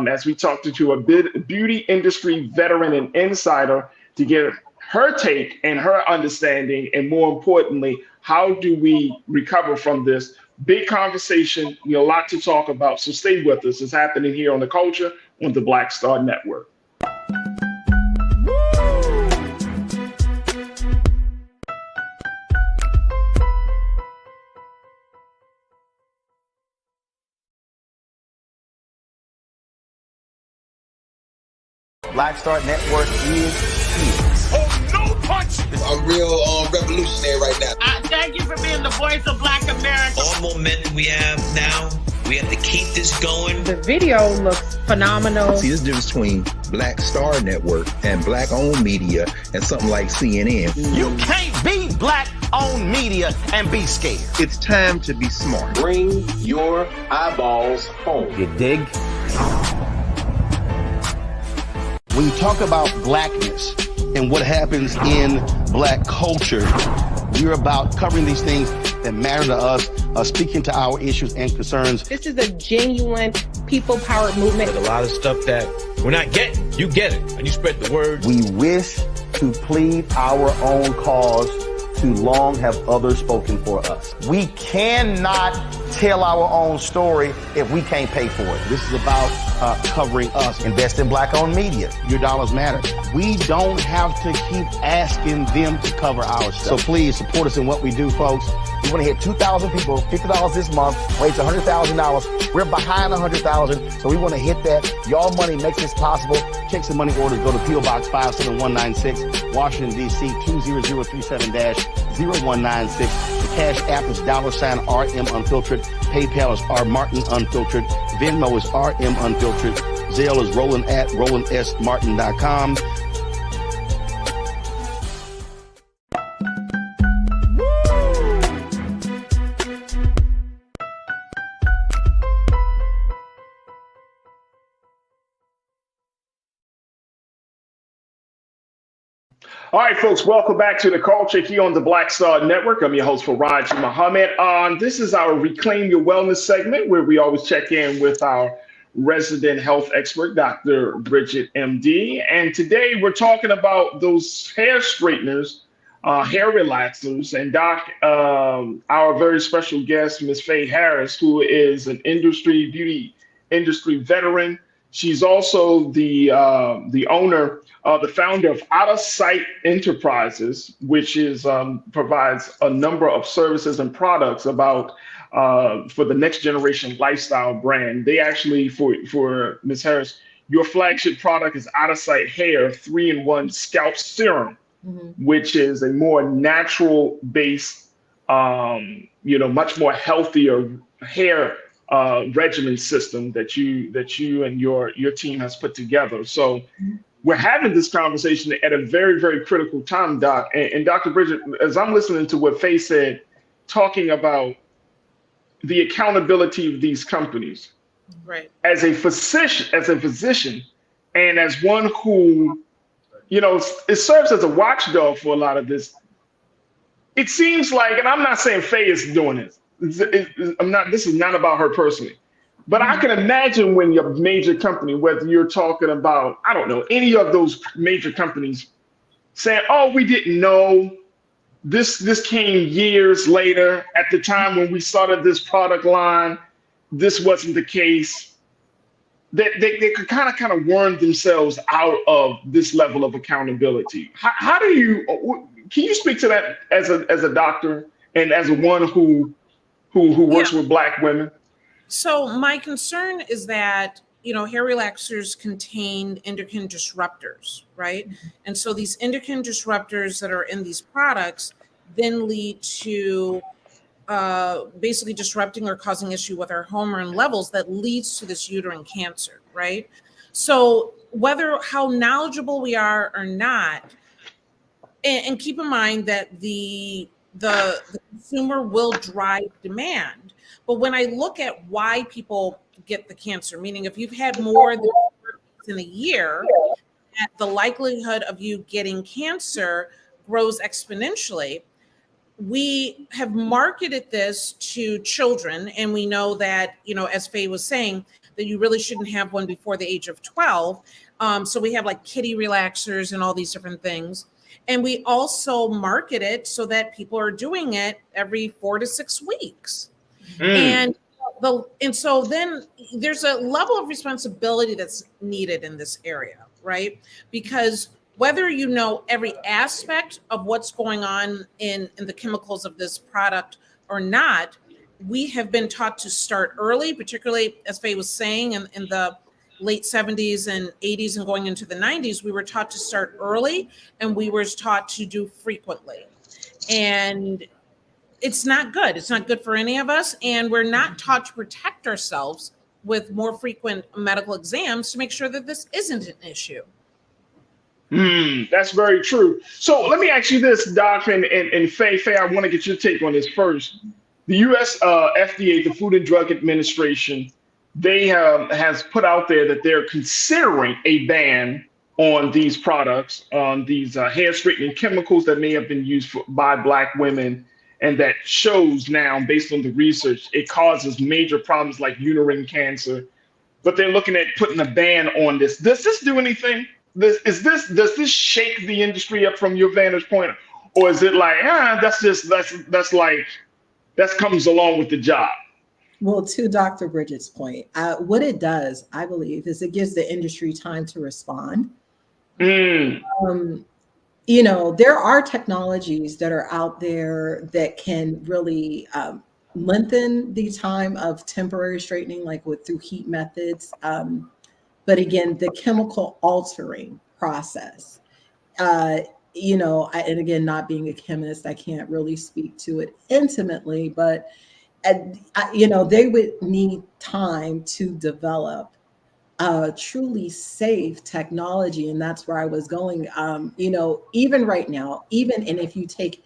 as we talk to a beauty industry veteran and insider to get her take and her understanding, and more importantly, how do we recover from this big conversation? A lot to talk about, so stay with us. It's happening here on The Culture on the Black Star Network.
Black Star Network is here.
Oh, no punch! I'm real revolutionary right now.
Thank you for being the voice of Black America.
All momentum we have now, we have to keep this going.
The video looks phenomenal.
See, this difference between Black Star Network and Black-owned media and something like CNN.
You can't be Black-owned media and be scared.
It's time to be smart.
Bring your eyeballs home.
You dig?
When you talk about blackness and what happens in Black culture, we're about covering these things that matter to us, speaking to our issues and concerns.
This is a genuine people-powered movement.
There's a lot of stuff that we're not getting. You get it, and you spread the word.
We wish to plead our own cause. Too long have others spoken for us. We cannot tell our own story if we can't pay for it.
This is about covering us.
Invest in Black-owned media.
Your dollars matter. We don't have to keep asking them to cover our stuff. So please support us in what we do, folks.
We want to hit 2,000 people, $50 this month, raise $100,000. We're behind 100,000, so we want to hit that. Y'all money makes this possible.
Checks and money orders go to P.O. Box 57196, Washington, D.C. 20037-0196. The Cash App is $RM Unfiltered. PayPal is R Martin Unfiltered. Venmo is RM Unfiltered. Zelle is roland@rolandsmartin.com.
All right, folks, welcome back to The Culture here on the Black Star Network. I'm your host, Farajii Muhammad. This is our Reclaim Your Wellness segment, where we always check in with our resident health expert, Dr. Bridget, MD. And today we're talking about those hair straighteners, hair relaxers. And Doc, our very special guest, Ms. Faye Harris, who is an beauty industry veteran. She's also the owner, the founder of Out of Sight Enterprises, which is provides a number of services and products for the next generation lifestyle brand. They actually, for Ms. Harris, your flagship product is Out of Sight Hair 3-in-1 Scalp Serum, which is a more natural based, much more healthier hair regimen system that you and your team has put together. So we're having this conversation at a very, very critical time, Doc. And Dr. Bridget, as I'm listening to what Faye said, talking about the accountability of these companies,
right?
As a physician, and as one who, it serves as a watchdog for a lot of this. It seems like, and I'm not saying Faye is doing this. This is not about her personally. But I can imagine when your major company, whether you're talking about, I don't know, any of those major companies saying, oh, we didn't know. This came years later. At the time when we started this product line, this wasn't the case. They could kind of worm themselves out of this level of accountability. How do you, can you speak to that as a doctor and as one who works with Black women?
So my concern is that, hair relaxers contain endocrine disruptors, right? And so these endocrine disruptors that are in these products then lead to basically disrupting or causing issue with our hormone levels that leads to this uterine cancer, right? So how knowledgeable we are or not, and keep in mind that the consumer will drive demand. But when I look at why people get the cancer, meaning if you've had more than in a year, the likelihood of you getting cancer grows exponentially. We have marketed this to children, and we know that, as Faye was saying, that you really shouldn't have one before the age of 12. So we have like kitty relaxers and all these different things. And we also market it so that people are doing it every 4 to 6 weeks. And so then there's a level of responsibility that's needed in this area, right? Because whether you know every aspect of what's going on in the chemicals of this product or not, we have been taught to start early, particularly as Faye was saying, in the late 70s and 80s and going into the 90s, we were taught to start early and we were taught to do frequently. And it's not good. It's not good for any of us. And we're not taught to protect ourselves with more frequent medical exams to make sure that this isn't an issue.
That's very true. So let me ask you this, Doc, and Faye, I want to get your take on this first. The U.S. FDA, the Food and Drug Administration, they has put out there that they're considering a ban on these products, on these hair straightening chemicals that may have been used by Black women, and that shows now, based on the research, it causes major problems like uterine cancer. But they're looking at putting a ban on this. Does this do anything? Does this shake the industry up from your vantage point, or is it like that comes along with the job?
Well, to Dr. Bridget's point, what it does, I believe, is it gives the industry time to respond. There are technologies that are out there that can really lengthen the time of temporary straightening, like through heat methods. But again, the chemical altering process, and again, not being a chemist, I can't really speak to it intimately, but, they would need time to develop truly safe technology. And that's where I was going. Even right now, and if you take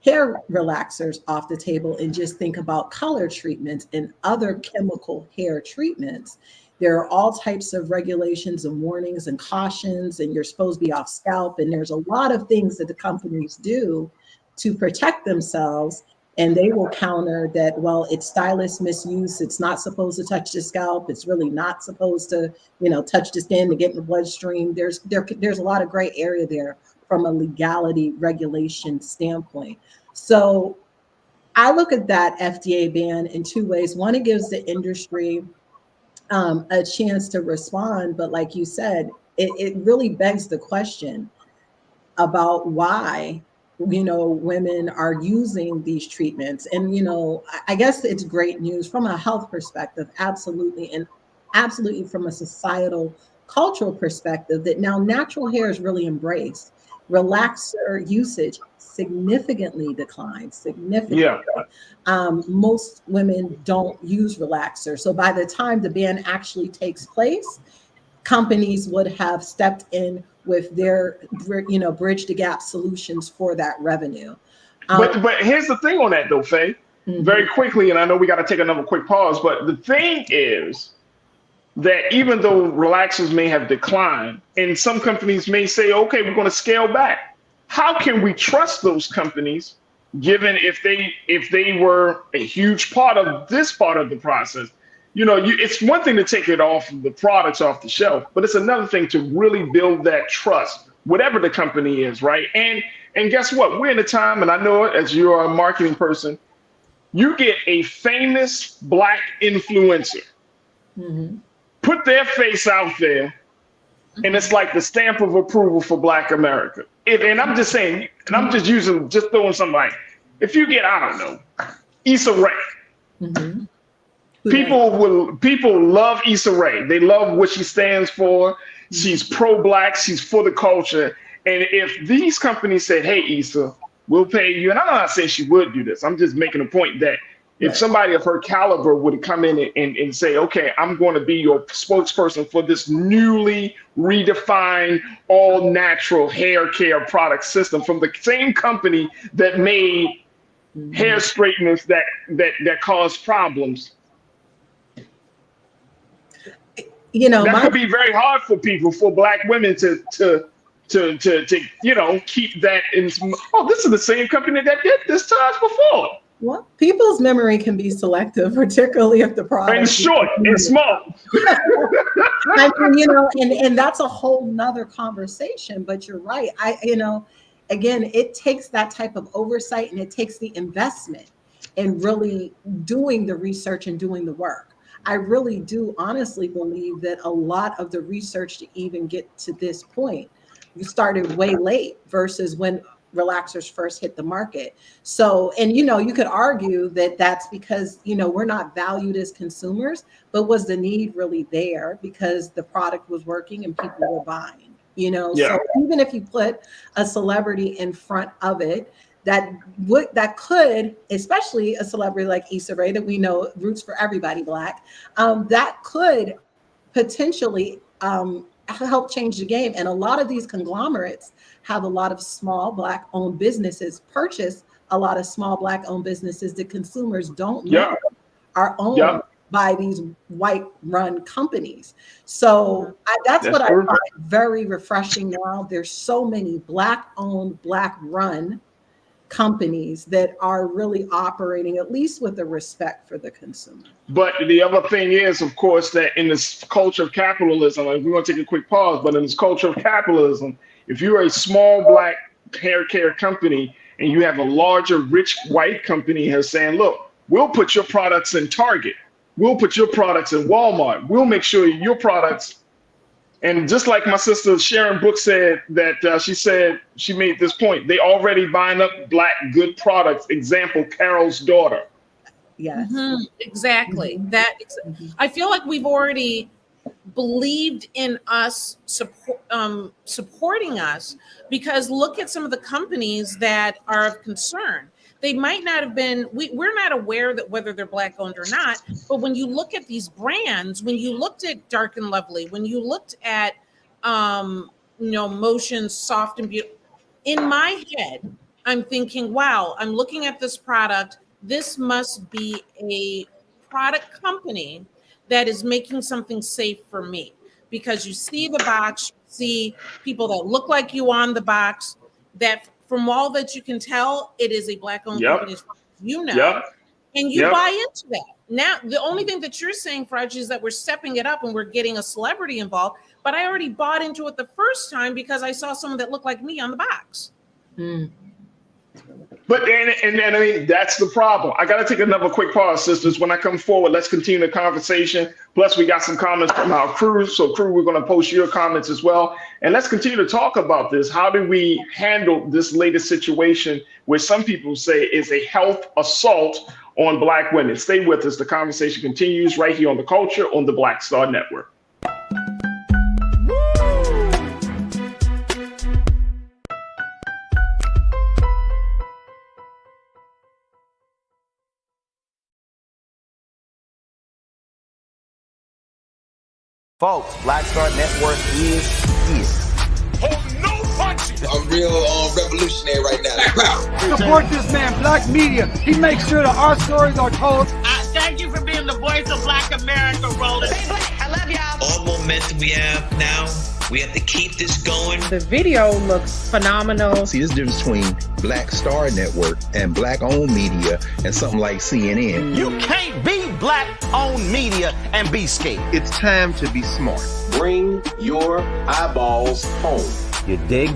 hair relaxers off the table and just think about color treatments and other chemical hair treatments, there are all types of regulations and warnings and cautions, and you're supposed to be off scalp. And there's a lot of things that the companies do to protect themselves. And they will counter that, well, it's stylist misuse. It's not supposed to touch the scalp. It's really not supposed to, touch the skin to get in the bloodstream. There's a lot of gray area there from a legality regulation standpoint. So I look at that FDA ban in two ways. One, it gives the industry a chance to respond. But like you said, it really begs the question about why, women are using these treatments. And, I guess it's great news from a health perspective, absolutely. And absolutely from a societal, cultural perspective, that now natural hair is really embraced. Relaxer usage significantly declines, significantly. Yeah. Most women don't use relaxer. So by the time the ban actually takes place, companies would have stepped in with their, bridge the gap solutions for that revenue.
But here's the thing on that though, Faye, very quickly, and I know we got to take another quick pause, but the thing is that even though relaxers may have declined, and some companies may say, okay, we're going to scale back. How can we trust those companies, given if they were a huge part of this part of the process? it's one thing to take it off the products off the shelf, but it's another thing to really build that trust, whatever the company is, right? And guess what? We're in a time, and I know it as you're a marketing person, you get a famous Black influencer, put their face out there, and it's like the stamp of approval for Black America. And I'm just saying, and I'm just throwing something like, if you get, I don't know, Issa Rae. People love Issa Rae. They love what she stands for. She's pro-Black. She's for the culture. And if these companies said, hey, Issa, we'll pay you, and I'm not saying she would do this. I'm just making a point that if somebody of her caliber would come in and say, okay, I'm going to be your spokesperson for this newly redefined all-natural hair care product system from the same company that made hair straighteners that cause problems. That could be very hard for people, for Black women to keep that in. Oh, this is the same company that did this to us before.
Well, people's memory can be selective, particularly if the product
and short and small.
I mean, and that's a whole nother conversation. But you're right. Again, it takes that type of oversight, and it takes the investment in really doing the research and doing the work. I really do honestly believe that a lot of the research to even get to this point started way late versus when relaxers first hit the market. So, and you could argue that that's because, we're not valued as consumers, but was the need really there because the product was working and people were buying, So even if you put a celebrity in front of it, that could, especially a celebrity like Issa Rae that we know roots for everybody Black, that could potentially help change the game. And a lot of these conglomerates have a lot of small Black owned businesses, purchase a lot of small Black owned businesses that consumers don't know are owned by these white run companies. So that's what I find very refreshing now. There's so many Black owned, Black run companies that are really operating at least with a respect for the consumer.
But the other thing is, of course, that in this culture of capitalism, and we're going to take a quick pause, but in this culture of capitalism, if you're a small Black hair care company and you have a larger rich white company here saying, look, we'll put your products in Target, we'll put your products in Walmart, we'll make sure your products. And just like my sister Sharon Brooks said, that she said, she made this point, they already buying up Black good products. Example, Carol's daughter.
Yes,
exactly. I feel like we've already believed in us, supporting us, because look at some of the companies that are of concern. They might not have been, we're not aware that whether they're Black owned or not, but when you look at these brands, when you looked at Dark and Lovely, when you looked at, Motion Soft and Beautiful, in my head, I'm thinking, wow, I'm looking at this product. This must be a product company that is making something safe for me, because you see the box, you see people that look like you on the box, that from all that you can tell, it is a Black-owned company, and you buy into that. Now, the only thing that you're saying, Farajii, is that we're stepping it up and we're getting a celebrity involved, but I already bought into it the first time because I saw someone that looked like me on the box.
But and I mean, that's the problem. I got to take another quick pause, sisters. When I come forward, let's continue the conversation. Plus, we got some comments from our crew. So, crew, we're going to post your comments as well. And let's continue to talk about this. How do we handle this latest situation where some people say is a health assault on Black women? Stay with us. The conversation continues right here on The Culture on the Black Star Network.
Folks, Black Star Network is here.
Oh, no punches! I'm real revolutionary right now.
Support this man, Black Media. He makes sure that our stories are told.
Thank you for being the voice of Black America, Roland.
All momentum we have now, We have to keep this going.
The video looks phenomenal.
See, this difference between Black Star Network and Black-owned media and something like CNN.
You can't be Black-owned media and be scared.
It's time to be smart.
Bring your eyeballs home.
You dig?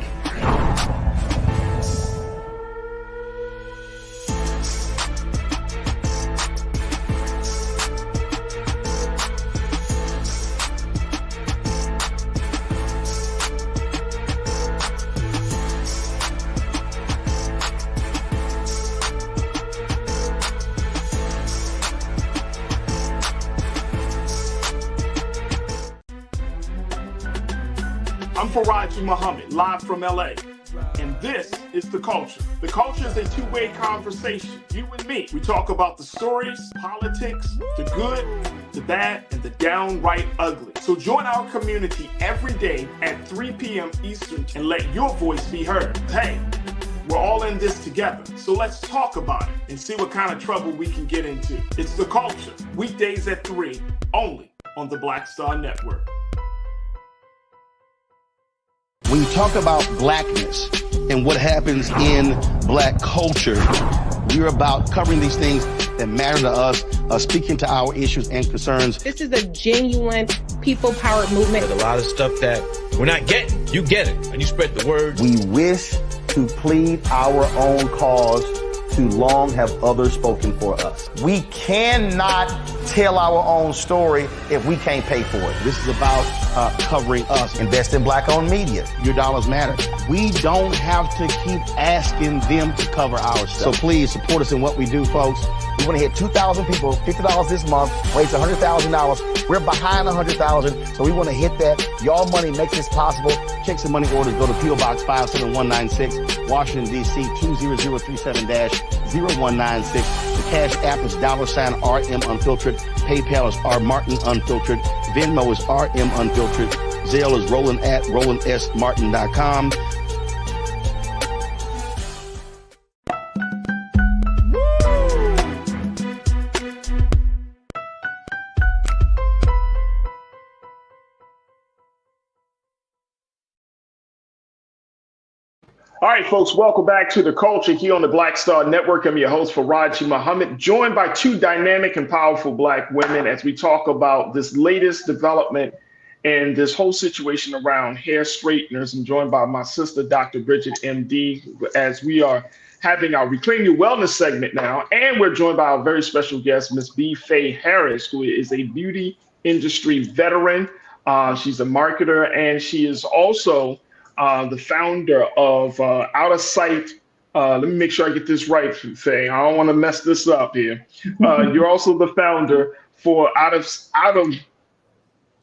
I'm Farajii Muhammad, live from LA. And this is The Culture. The Culture is a two-way conversation. You and me. We talk about the stories, politics, the good, the bad, and the downright ugly. So join our community every day at 3 p.m. Eastern and let your voice be heard. Hey, we're all in this together. So let's talk about it and see what kind of trouble we can get into. It's The Culture, weekdays at 3, only on the Black Star Network.
When you talk about blackness and what happens in black culture, we're about covering these things that matter to us, speaking to our issues and concerns.
This is a genuine people-powered movement.
There's a lot of stuff that we're not getting. You get it, and you spread the word.
We wish to plead our own cause. Too long have others spoken for us. We cannot tell our own story if we can't pay for it.
This is about covering us.
Invest in Black-owned media.
Your dollars matter. We don't have to keep asking them to cover our stuff. So please support us in what we do, folks.
We want to hit 2,000 people, $50 this month, raise $100,000. We're behind 100,000, so we want to hit that. Y'all money makes this possible.
Check some money orders. Go to P.O. Box 57196, Washington, D.C. 20037-0196. The Cash App is $RM Unfiltered. PayPal is R Martin Unfiltered. Venmo is RM Unfiltered. Zelle is Roland at RolandSMartin.com.
All right, folks, welcome back to The Culture here on the Black Star Network. I'm your host, Farajii Muhammad, joined by two dynamic and powerful Black women as we talk about this latest development and this whole situation around hair straighteners. I'm joined by my sister, Dr. Bridget, MD, as we are having our Reclaim Your Wellness segment now. And we're joined by our very special guest, Ms. B. Faye Harris, who is a beauty industry veteran. She's a marketer, and she is also the founder of Out of Sight. Let me make sure I get this right, Faye. I don't want to mess this up here. You're also the founder for Out of.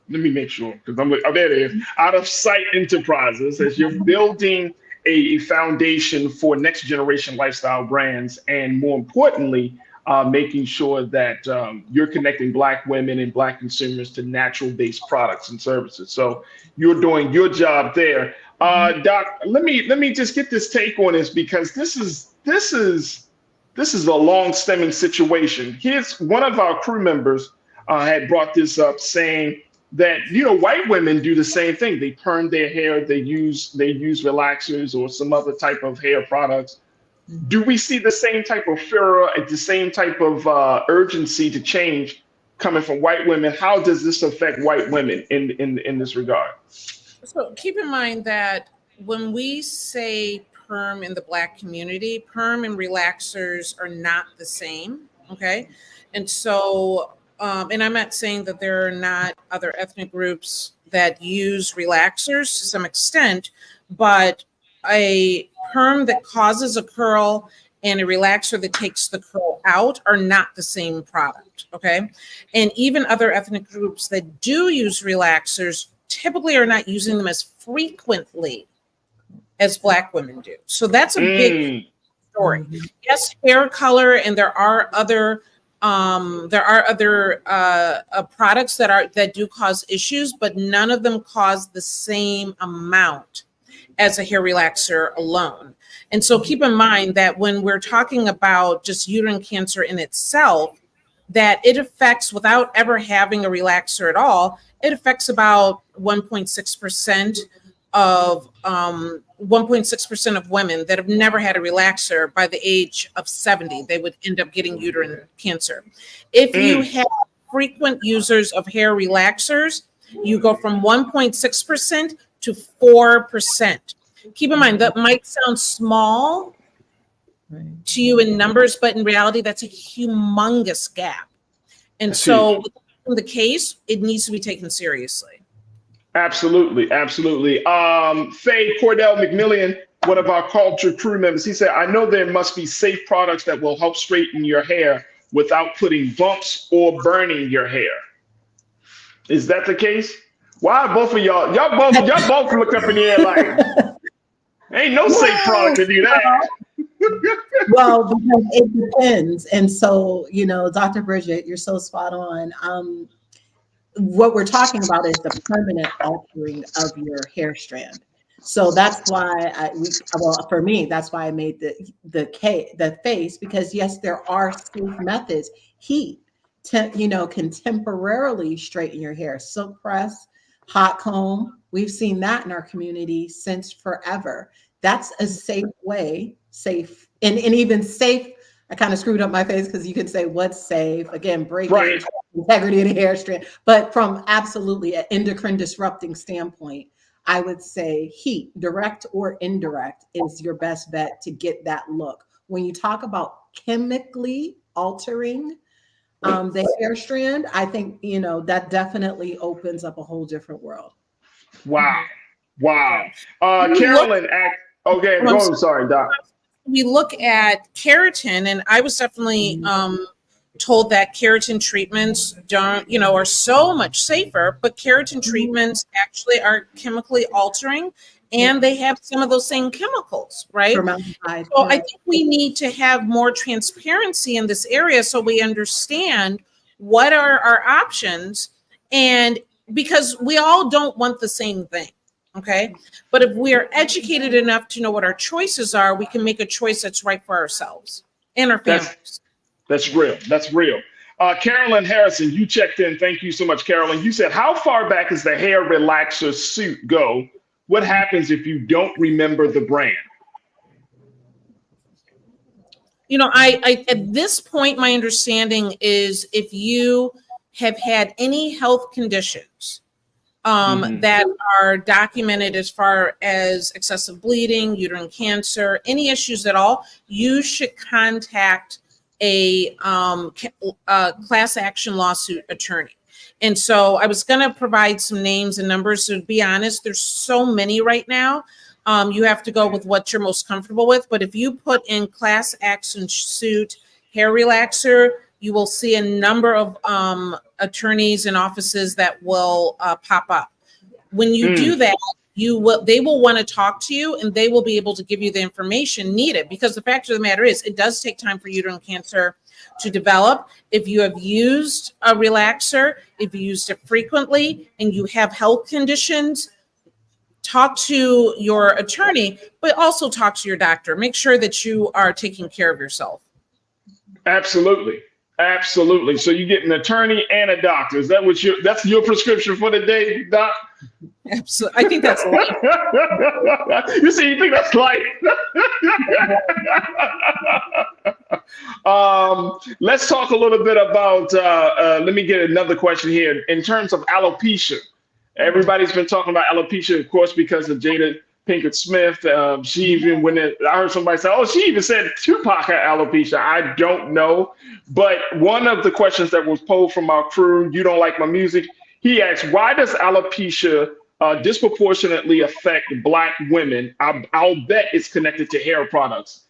Let me make sure, because there it is. Out of Sight Enterprises, as you're building a foundation for next generation lifestyle brands, and more importantly, making sure that you're connecting Black women and Black consumers to natural-based products and services. So you're doing your job there. Doc, let me just get this take on this, because this is a long stemming situation. Here's one of our crew members had brought this up, saying that, white women do the same thing. They perm their hair, they use relaxers or some other type of hair products. Do we see the same type of furor, the same type of urgency to change coming from white women? How does this affect white women in this regard?
So keep in mind that when we say perm in the Black community, perm and relaxers are not the same, okay? And so, and I'm not saying that there are not other ethnic groups that use relaxers to some extent, but a perm that causes a curl and a relaxer that takes the curl out are not the same product, okay? And even other ethnic groups that do use relaxers typically are not using them as frequently as Black women do. So that's a big story. Yes, hair color, and there are other products that do cause issues, but none of them cause the same amount as a hair relaxer alone. And so keep in mind that when we're talking about just uterine cancer in itself, that it affects, without ever having a relaxer at all, it affects about 1.6% of 1.6% of women that have never had a relaxer. By the age of 70, they would end up getting uterine cancer. If you have frequent users of hair relaxers, you go from 1.6% to 4%. Keep in mind that might sound small to you in numbers, but in reality, that's a humongous gap. And
That's
so
huge.
in the case, it needs to be taken seriously.
Absolutely, absolutely. Faye Cordell McMillian, one of our culture crew members, he said, I know there must be safe products that will help straighten your hair without putting bumps or burning your hair. Is that the case? Why both of y'all both looked up in the air like, ain't no safe product to do that.
Well, because it depends. And so, Dr. Bridget, you're so spot on. What we're talking about is the permanent altering of your hair strand. So that's why for me, that's why I made the face, because yes, there are safe methods. Heat, can temporarily straighten your hair. Silk press, hot comb. We've seen that in our community since forever. That's a safe way, and even safe. I kind of screwed up my face because you could say what's safe. Again, breakage, integrity of the hair strand. But from absolutely an endocrine disrupting standpoint, I would say heat, direct or indirect, is your best bet to get that look. When you talk about chemically altering the hair strand, I think, that definitely opens up a whole different world.
Wow. Carolyn, okay, go. Sorry, Doc.
We look at keratin, and I was definitely told that keratin treatments are so much safer, but keratin treatments actually are chemically altering, and they have some of those same chemicals, right? So I think we need to have more transparency in this area so we understand what are our options, and because we all don't want the same thing. Okay. But if we are educated enough to know what our choices are, we can make a choice that's right for ourselves and our families.
That's real. That's real. Carolyn Harrison, you checked in. Thank you so much, Carolyn. You said, how far back does the hair relaxer suit go? What happens if you don't remember the brand?
I at this point, my understanding is if you have had any health conditions that are documented as far as excessive bleeding, uterine cancer, any issues at all, you should contact a class action lawsuit attorney. And so I was going to provide some names and numbers. To be honest, there's so many right now. You have to go with what you're most comfortable with. But if you put in class action suit hair relaxer, you will see a number of attorneys and offices that will pop up. When you do that, they will want to talk to you, and they will be able to give you the information needed, because the fact of the matter is it does take time for uterine cancer to develop. If you have used a relaxer, if you used it frequently, and you have health conditions, talk to your attorney, but also talk to your doctor. Make sure that you are taking care of yourself.
Absolutely. Absolutely. So you get an attorney and a doctor. Is that that's your prescription for the day, Doc?
Absolutely. I think that's light.
You think that's light? Let's talk a little bit about, let me get another question here. In terms of alopecia, everybody's been talking about alopecia, of course, because of Jada Pinkett Smith. She even, I heard somebody say, oh, she even said Tupac had alopecia. I don't know. But one of the questions that was posed from our crew, You Don't Like My Music, he asked, why does alopecia disproportionately affect Black women? I'll bet it's connected to hair products.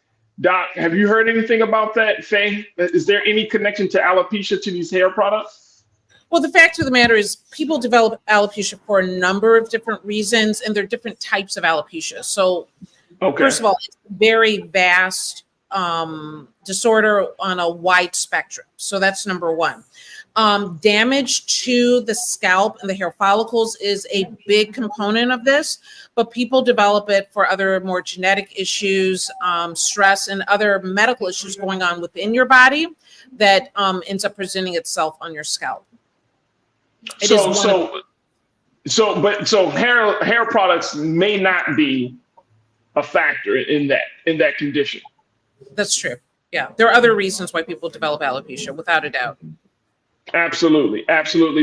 Doc, have you heard anything about that, Faye? Is there any connection to alopecia to these hair products?
Well, the fact of the matter is people develop alopecia for a number of different reasons, and there are different types of alopecia. So first of all, it's a very vast disorder on a wide spectrum. So that's number one. Damage to the scalp and the hair follicles is a big component of this, but people develop it for other more genetic issues, stress, and other medical issues going on within your body that ends up presenting itself on your scalp.
So hair products may not be a factor in that condition.
That's true. Yeah, there are other reasons why people develop alopecia, without a doubt.
Absolutely.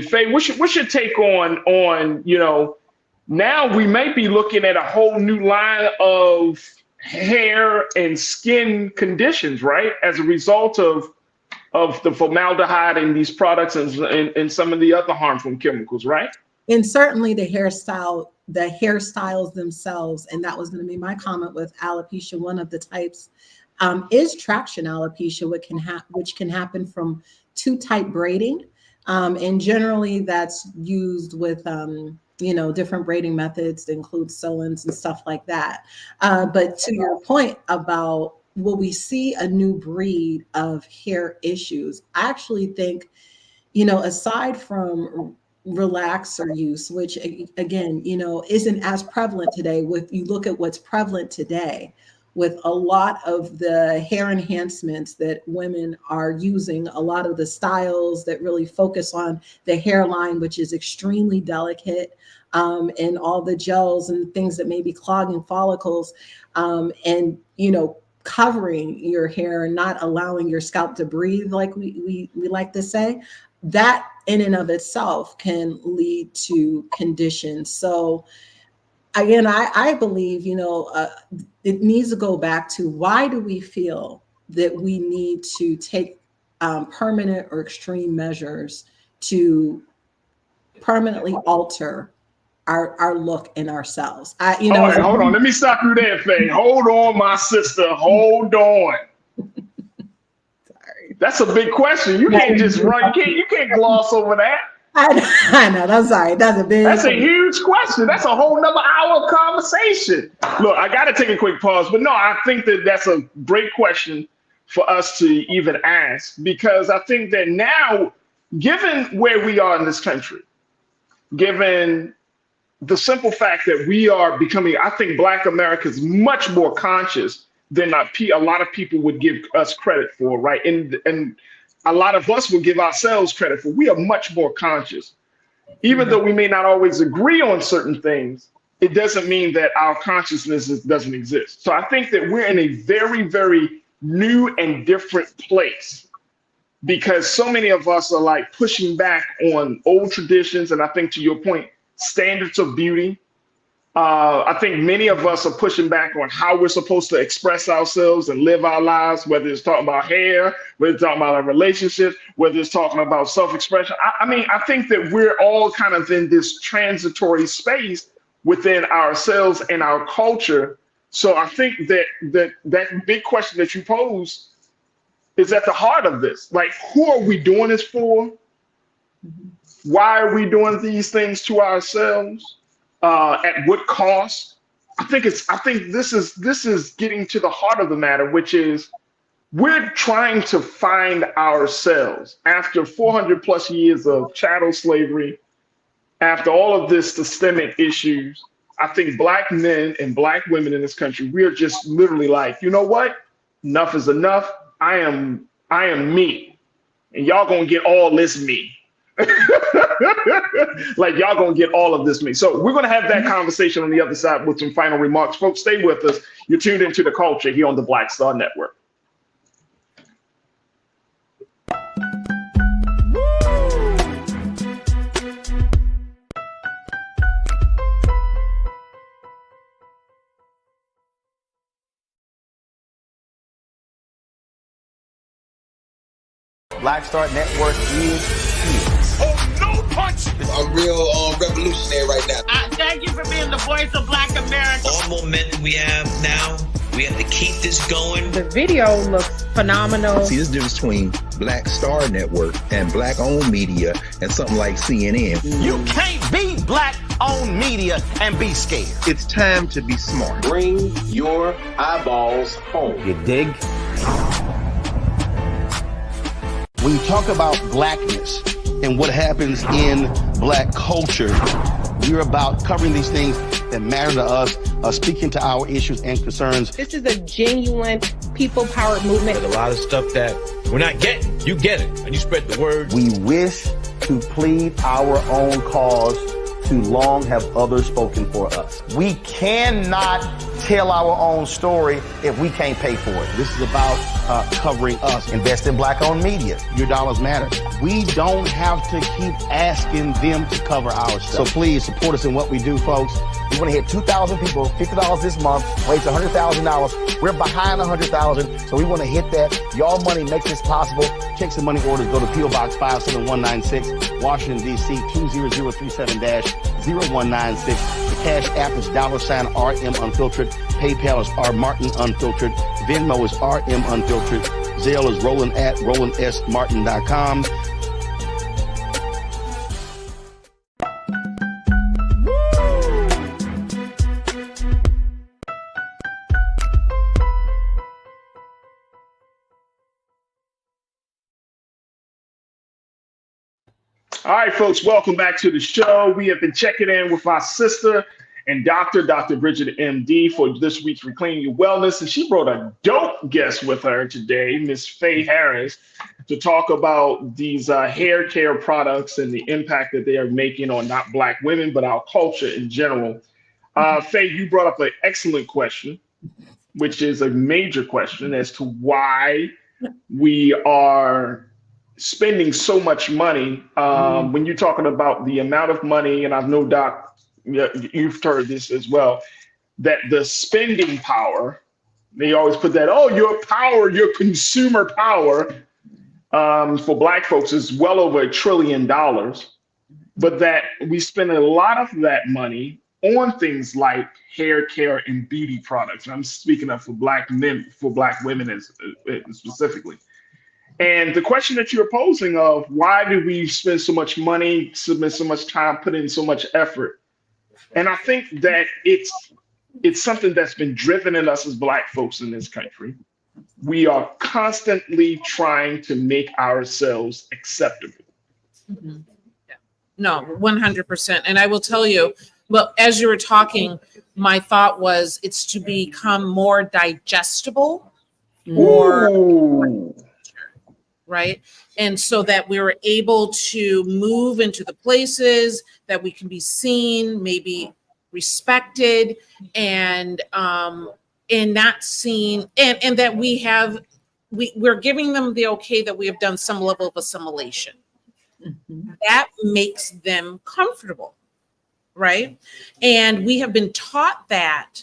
Faye, what's your take on now we may be looking at a whole new line of hair and skin conditions, right? As a result of the formaldehyde in these products and some of the other harmful chemicals, right?
And certainly the hairstyles themselves, and that was going to be my comment with alopecia. One of the types is traction alopecia, which can happen from two-type braiding, and generally that's used with different braiding methods that include sew-ins and stuff like that. But to your point about will we see a new breed of hair issues, I actually think, aside from relaxer use, which again, isn't as prevalent today. You look at what's prevalent today with a lot of the hair enhancements that women are using, a lot of the styles that really focus on the hairline, which is extremely delicate, and all the gels and things that may be clogging follicles, and covering your hair and not allowing your scalp to breathe, like we like to say, that in and of itself can lead to conditions. So again, I believe, it needs to go back to why do we feel that we need to take permanent or extreme measures to permanently alter our look in ourselves. All
right, hold on. Let me stop you there, Faye. Hold on, my sister. Hold on. Sorry. That's a big question. You can't just run. You can't gloss over that.
I know. I'm sorry. That's
a huge question. That's a whole nother hour of conversation. Look, I got to take a quick pause, but no, I think that's a great question for us to even ask, because I think that now, given where we are in this country, given the simple fact that we are becoming, I think Black America is much more conscious than a lot of people would give us credit for, right? And a lot of us would give ourselves credit for. We are much more conscious. Even though we may not always agree on certain things, it doesn't mean that our consciousness doesn't exist. So I think that we're in a very, very new and different place, because so many of us are like pushing back on old traditions. And I think, to your point, standards of beauty. I think many of us are pushing back on how we're supposed to express ourselves and live our lives, whether it's talking about hair, whether it's talking about our relationships, whether it's talking about self-expression. I think that we're all kind of in this transitory space within ourselves and our culture. So I think that big question that you pose is at the heart of this. Like, who are we doing this for? Why are we doing these things to ourselves? At what cost? I think this is getting to the heart of the matter, which is we're trying to find ourselves after 400 plus years of chattel slavery, after all of this systemic issues. I think Black men and Black women in this country, we are just literally like, you know what? Enough is enough. I am me, and y'all gonna get all this me. Like, y'all gonna get all of this me. So we're gonna have that conversation on the other side with some final remarks. Folks, stay with us. You're tuned into The Culture here on the Black Star Network.
Black Star Network is here.
Oh, no punch! I'm real revolutionary right now.
Thank you for being the voice of Black America.
All momentum we have now, we have to keep this going.
The video looks phenomenal.
See, there's a difference between Black Star Network and Black-owned media and something like CNN.
You can't be Black-owned media and be scared.
It's time to be smart.
Bring your eyeballs home.
You dig?
When you talk about blackness and what happens in Black culture. We're about covering these things that matter to us, speaking to our issues and concerns.
This is a genuine people-powered movement.
There's a lot of stuff that we're not getting. You get it, and you spread the word.
We wish to plead our own cause. Too long have others spoken for us. We cannot tell our own story if we can't pay for it.
This is about covering us.
Invest in Black-owned media.
Your dollars matter. We don't have to keep asking them to cover our stuff. So please support us in what we do, folks.
We want to hit 2,000 people, $50 this month, raise $100,000. We're behind 100,000, so we want to hit that. Y'all money makes this possible.
Checks and money orders go to P.O. Box 57196, Washington, D.C. 20037-0196. The Cash App is $RM Unfiltered. PayPal is R Martin Unfiltered. Venmo is RM Unfiltered. Zelle is Roland at RolandSMartin.com.
All right, folks, welcome back to the show. We have been checking in with our sister and Dr. Bridget, MD, for this week's Reclaiming Your Wellness. And she brought a dope guest with her today, Miss Faye Harris, to talk about these hair care products and the impact that they are making on not Black women, but our culture in general. Faye, you brought up an excellent question, which is a major question as to why we are spending so much money. When you're talking about the amount of money, and I've no doubt you've heard this as well, that the spending power, they always put that, your power, your consumer power for Black folks is well over $1 trillion, but that we spend a lot of that money on things like hair care and beauty products. And I'm speaking of for Black men, for Black women specifically. And the question that you're posing of why do we spend so much money, spend so much time, put in so much effort? And I think that it's something that's been driven in us as Black folks in this country. We are constantly trying to make ourselves acceptable.
Mm-hmm. No, 100%. And I will tell you, well, as you were talking, my thought was it's to become more digestible, more right? And so that we were able to move into the places that we can be seen, maybe respected, and not seen, and that we're giving them the okay that we have done some level of assimilation. Mm-hmm. That makes them comfortable, right? And we have been taught that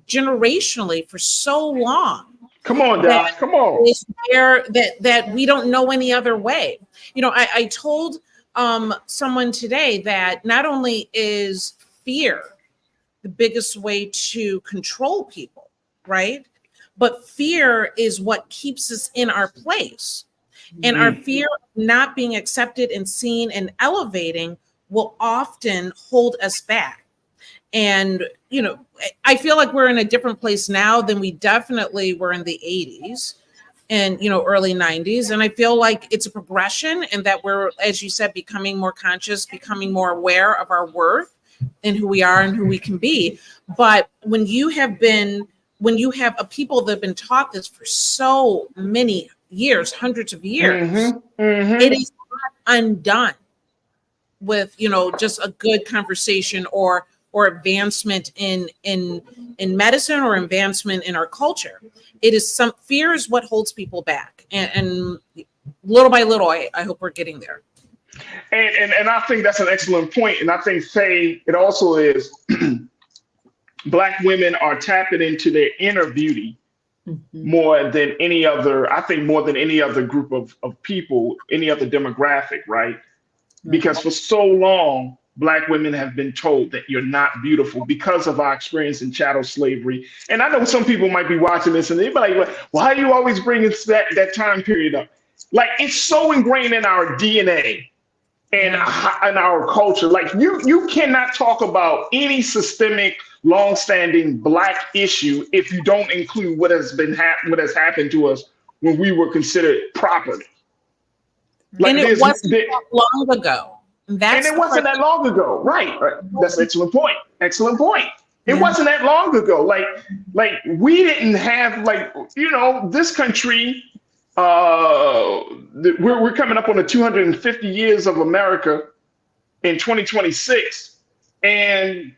generationally for so long.
Come on, Dallas. Come on.
That we don't know any other way. You know, I told someone today that not only is fear the biggest way to control people, right? But fear is what keeps us in our place. And our fear of not being accepted and seen and elevating will often hold us back. And, you know, I feel like we're in a different place now than we definitely were in the 80s and, you know, early 90s. And I feel like it's a progression and that we're, as you said, becoming more conscious, becoming more aware of our worth and who we are and who we can be. But when you have a people that have been taught this for so many years, hundreds of years, it is not undone with, you know, just a good conversation or advancement in medicine or advancement in our culture. It is fear is what holds people back. And little by little, I hope we're getting there.
And I think that's an excellent point. And I think, Faye, it also is Black women are tapping into their inner beauty more than any other, I think more than any other group of people, any other demographic, right? Because for so long, Black women have been told that you're not beautiful because of our experience in chattel slavery. And I know some people might be watching this and they'd be like, why are you always bringing that time period up? Like, it's so ingrained in our DNA and in our culture. Like, you cannot talk about any systemic, longstanding Black issue if you don't include what has happened to us when we were considered property. Like
and it wasn't that long ago.
And it wasn't that long ago. Right. That's an excellent point. Excellent point. It wasn't that long ago. Like we didn't have this country. We're coming up on the 250 years of America in 2026, and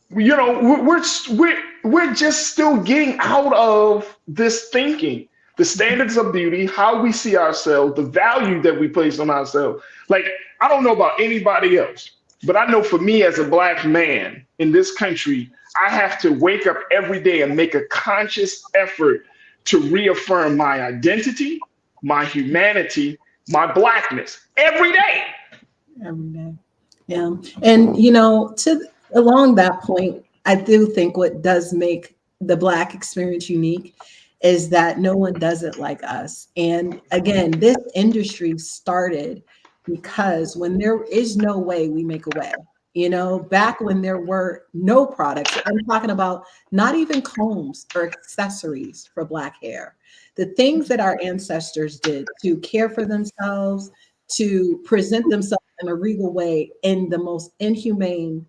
we're just still getting out of this thinking. The standards of beauty, how we see ourselves, the value that we place on ourselves. Like, I don't know about anybody else, but I know for me as a Black man in this country, I have to wake up every day and make a conscious effort to reaffirm my identity, my humanity, my Blackness every day.
Every day. Yeah. And, along that point, I do think what does make the Black experience unique is that no one does it like us. And again, this industry started because when there is no way, we make a way. Back when there were no products, I'm talking about not even combs or accessories for Black hair. The things that our ancestors did to care for themselves, to present themselves in a regal way in the most inhumane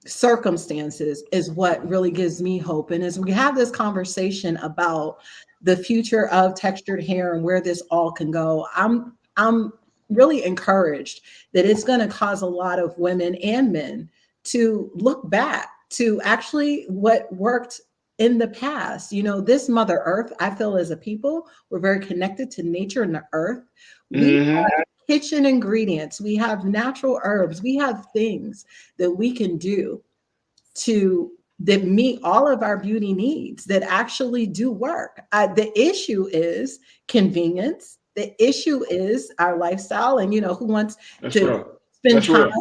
circumstances is what really gives me hope. And as we have this conversation about the future of textured hair and where this all can go, I'm really encouraged that it's going to cause a lot of women and men to look back to actually what worked in the past. This Mother Earth, I feel as a people, we're very connected to nature and the earth. We have kitchen ingredients, we have natural herbs, we have things that we can do that meet all of our beauty needs that actually do work. The issue is convenience. The issue is our lifestyle, and who wants to spend time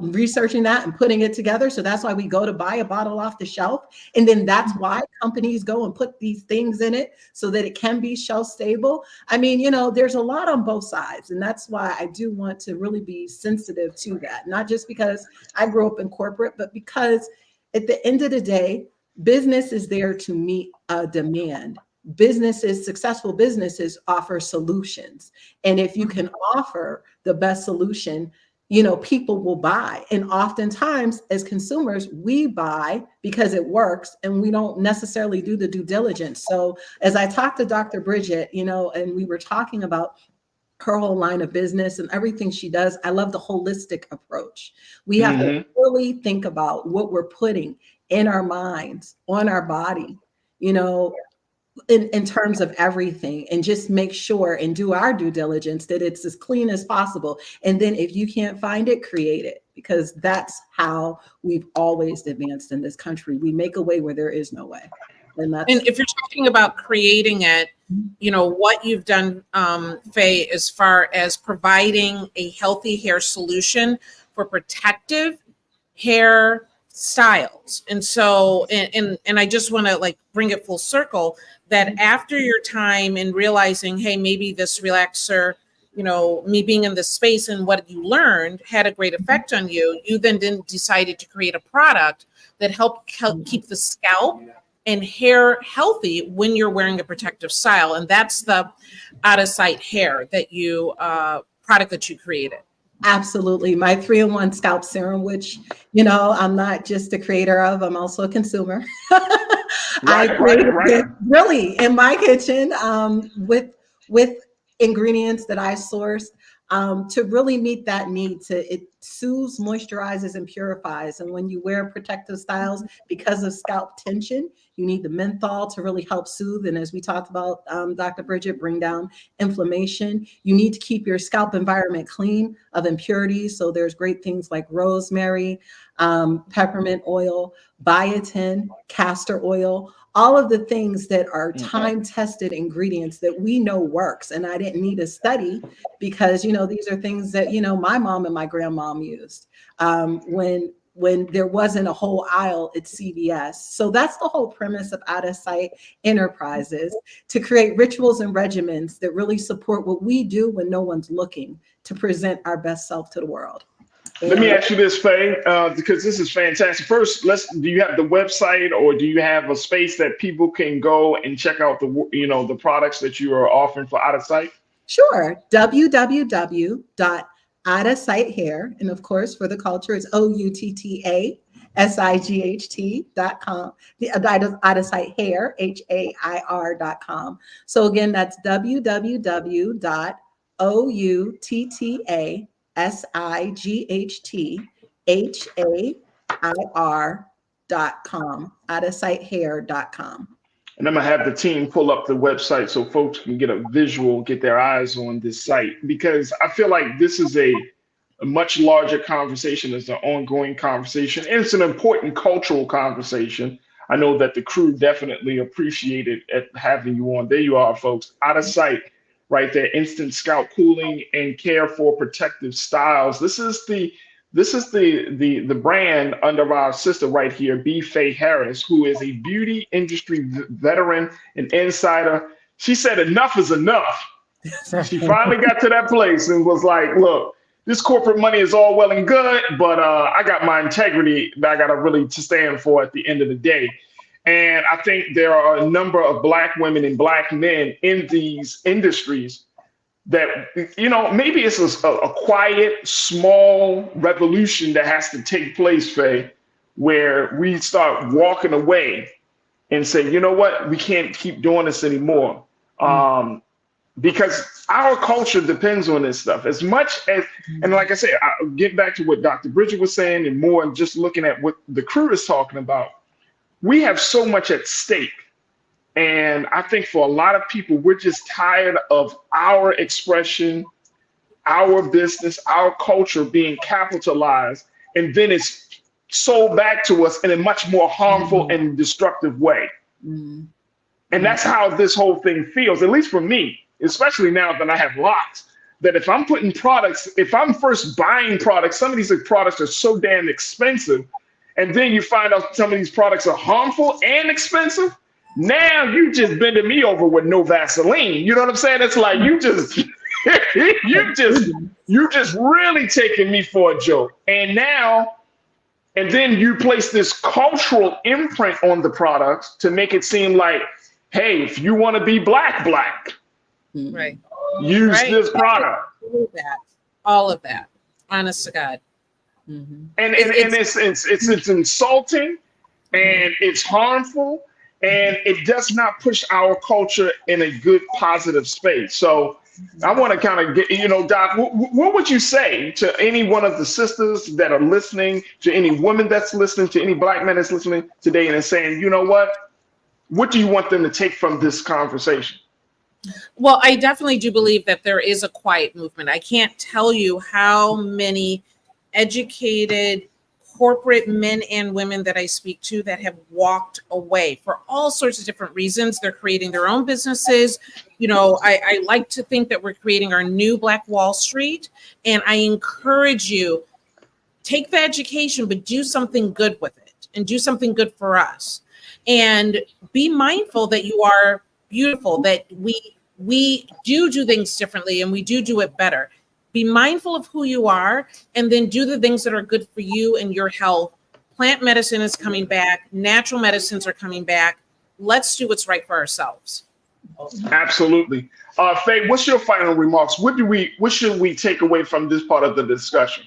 researching that and putting it together. So that's why we go to buy a bottle off the shelf. And then that's why companies go and put these things in it so that it can be shelf stable. I mean, there's a lot on both sides. And that's why I do want to really be sensitive to that. Not just because I grew up in corporate, but because at the end of the day, business is there to meet a demand. Successful businesses offer solutions. And if you can offer the best solution, people will buy. And oftentimes as consumers, we buy because it works and we don't necessarily do the due diligence. So as I talked to Dr. Bridget, and we were talking about her whole line of business and everything she does, I love the holistic approach. We have to really think about what we're putting in our minds, on our body, in terms of everything, and just make sure and do our due diligence that it's as clean as possible. And then if you can't find it, create it, because that's how we've always advanced in this country. We make a way where there is no way. And
if you're talking about creating it, what you've done, Faye, as far as providing a healthy hair solution for protective hair styles. And so, and I just want to bring it full circle that after your time in realizing, hey, maybe this relaxer, me being in this space and what you learned had a great effect on you, you then decided to create a product that helped keep the scalp and hair healthy when you're wearing a protective style. And that's the Out of Sight hair that product that you created.
Absolutely. My 3-in-1 scalp serum, which, I'm not just a creator of, I'm also a consumer. I created it really in my kitchen with ingredients that I sourced to really meet that need. It soothes, moisturizes, and purifies. And when you wear protective styles, because of scalp tension, you need the menthol to really help soothe. And as we talked about, Dr. Bridget, bring down inflammation. You need to keep your scalp environment clean of impurities. So there's great things like rosemary, peppermint oil, biotin, castor oil, all of the things that are time-tested ingredients that we know works. And I didn't need a study because, these are things that, my mom and my grandmom used when there wasn't a whole aisle at CVS. So that's the whole premise of Out of Sight Enterprises, to create rituals and regimens that really support what we do when no one's looking, to present our best self to the world.
Let me ask you this, Faye, because this is fantastic. First, do you have the website, or do you have a space that people can go and check out the products that you are offering for Out of Sight?
Sure. www.outofsighthair, and of course, for the culture, it's OUTTASIGHT.com. The Out of Sight Hair, HAIR.com. So again, that's www.OUTTASIGHTHAIR.com. Outofsighthair.com.
And I'm gonna have the team pull up the website so folks can get a visual, get their eyes on this site, because I feel like this is a much larger conversation. It's an ongoing conversation, and it's an important cultural conversation. I know that the crew definitely appreciated at having you on. There you are, folks. Out of Sight, right there. Instant scalp cooling and care for protective styles. This is the brand under our sister right here, B. Faye Harris, who is a beauty industry veteran and insider. She said enough is enough. She finally got to that place and was like, look, this corporate money is all well and good, but I got my integrity that I got to really stand for at the end of the day. And I think there are a number of Black women and Black men in these industries that, you know, maybe it's a quiet, small revolution that has to take place, Faye, where we start walking away and say, you know what, we can't keep doing this anymore. Because our culture depends on this stuff as much as, and like I said, I'll get back to what Dr. Bridget was saying and more, and just looking at what the crew is talking about. We have so much at stake. And I think for a lot of people, we're just tired of our expression, our business, our culture being capitalized, and then it's sold back to us in a much more harmful and destructive way. And that's how this whole thing feels, at least for me, especially now that I have locks, that if I'm putting products, if I'm first buying products, some of these products are so damn expensive, and then you find out some of these products are harmful and expensive. Now you just bending me over with no Vaseline. You know what I'm saying? It's like you just you just really taking me for a joke. And then you place this cultural imprint on the products to make it seem like, hey, if you want to be black,
right,
use this product.
All of that. Honest to God.
And it's insulting, and it's harmful. And it does not push our culture in a good, positive space. So I want to kind of get, you know, Doc, what would you say to any one of the sisters that are listening, to any woman that's listening, to any Black man that's listening today and saying, you know what do you want them to take from this conversation?
Well, I definitely do believe that there is a quiet movement. I can't tell you how many educated corporate men and women that I speak to that have walked away for all sorts of different reasons. They're creating their own businesses. You know, I like to think that we're creating our new Black Wall Street. And I encourage you, take the education, but do something good with it and do something good for us. And be mindful that you are beautiful, that we do things differently and we do it better. Be mindful of who you are, and then do the things that are good for you and your health. Plant medicine is coming back. Natural medicines are coming back. Let's do what's right for ourselves.
Absolutely. Faye, what's your final remarks? What should we take away from this part of the discussion?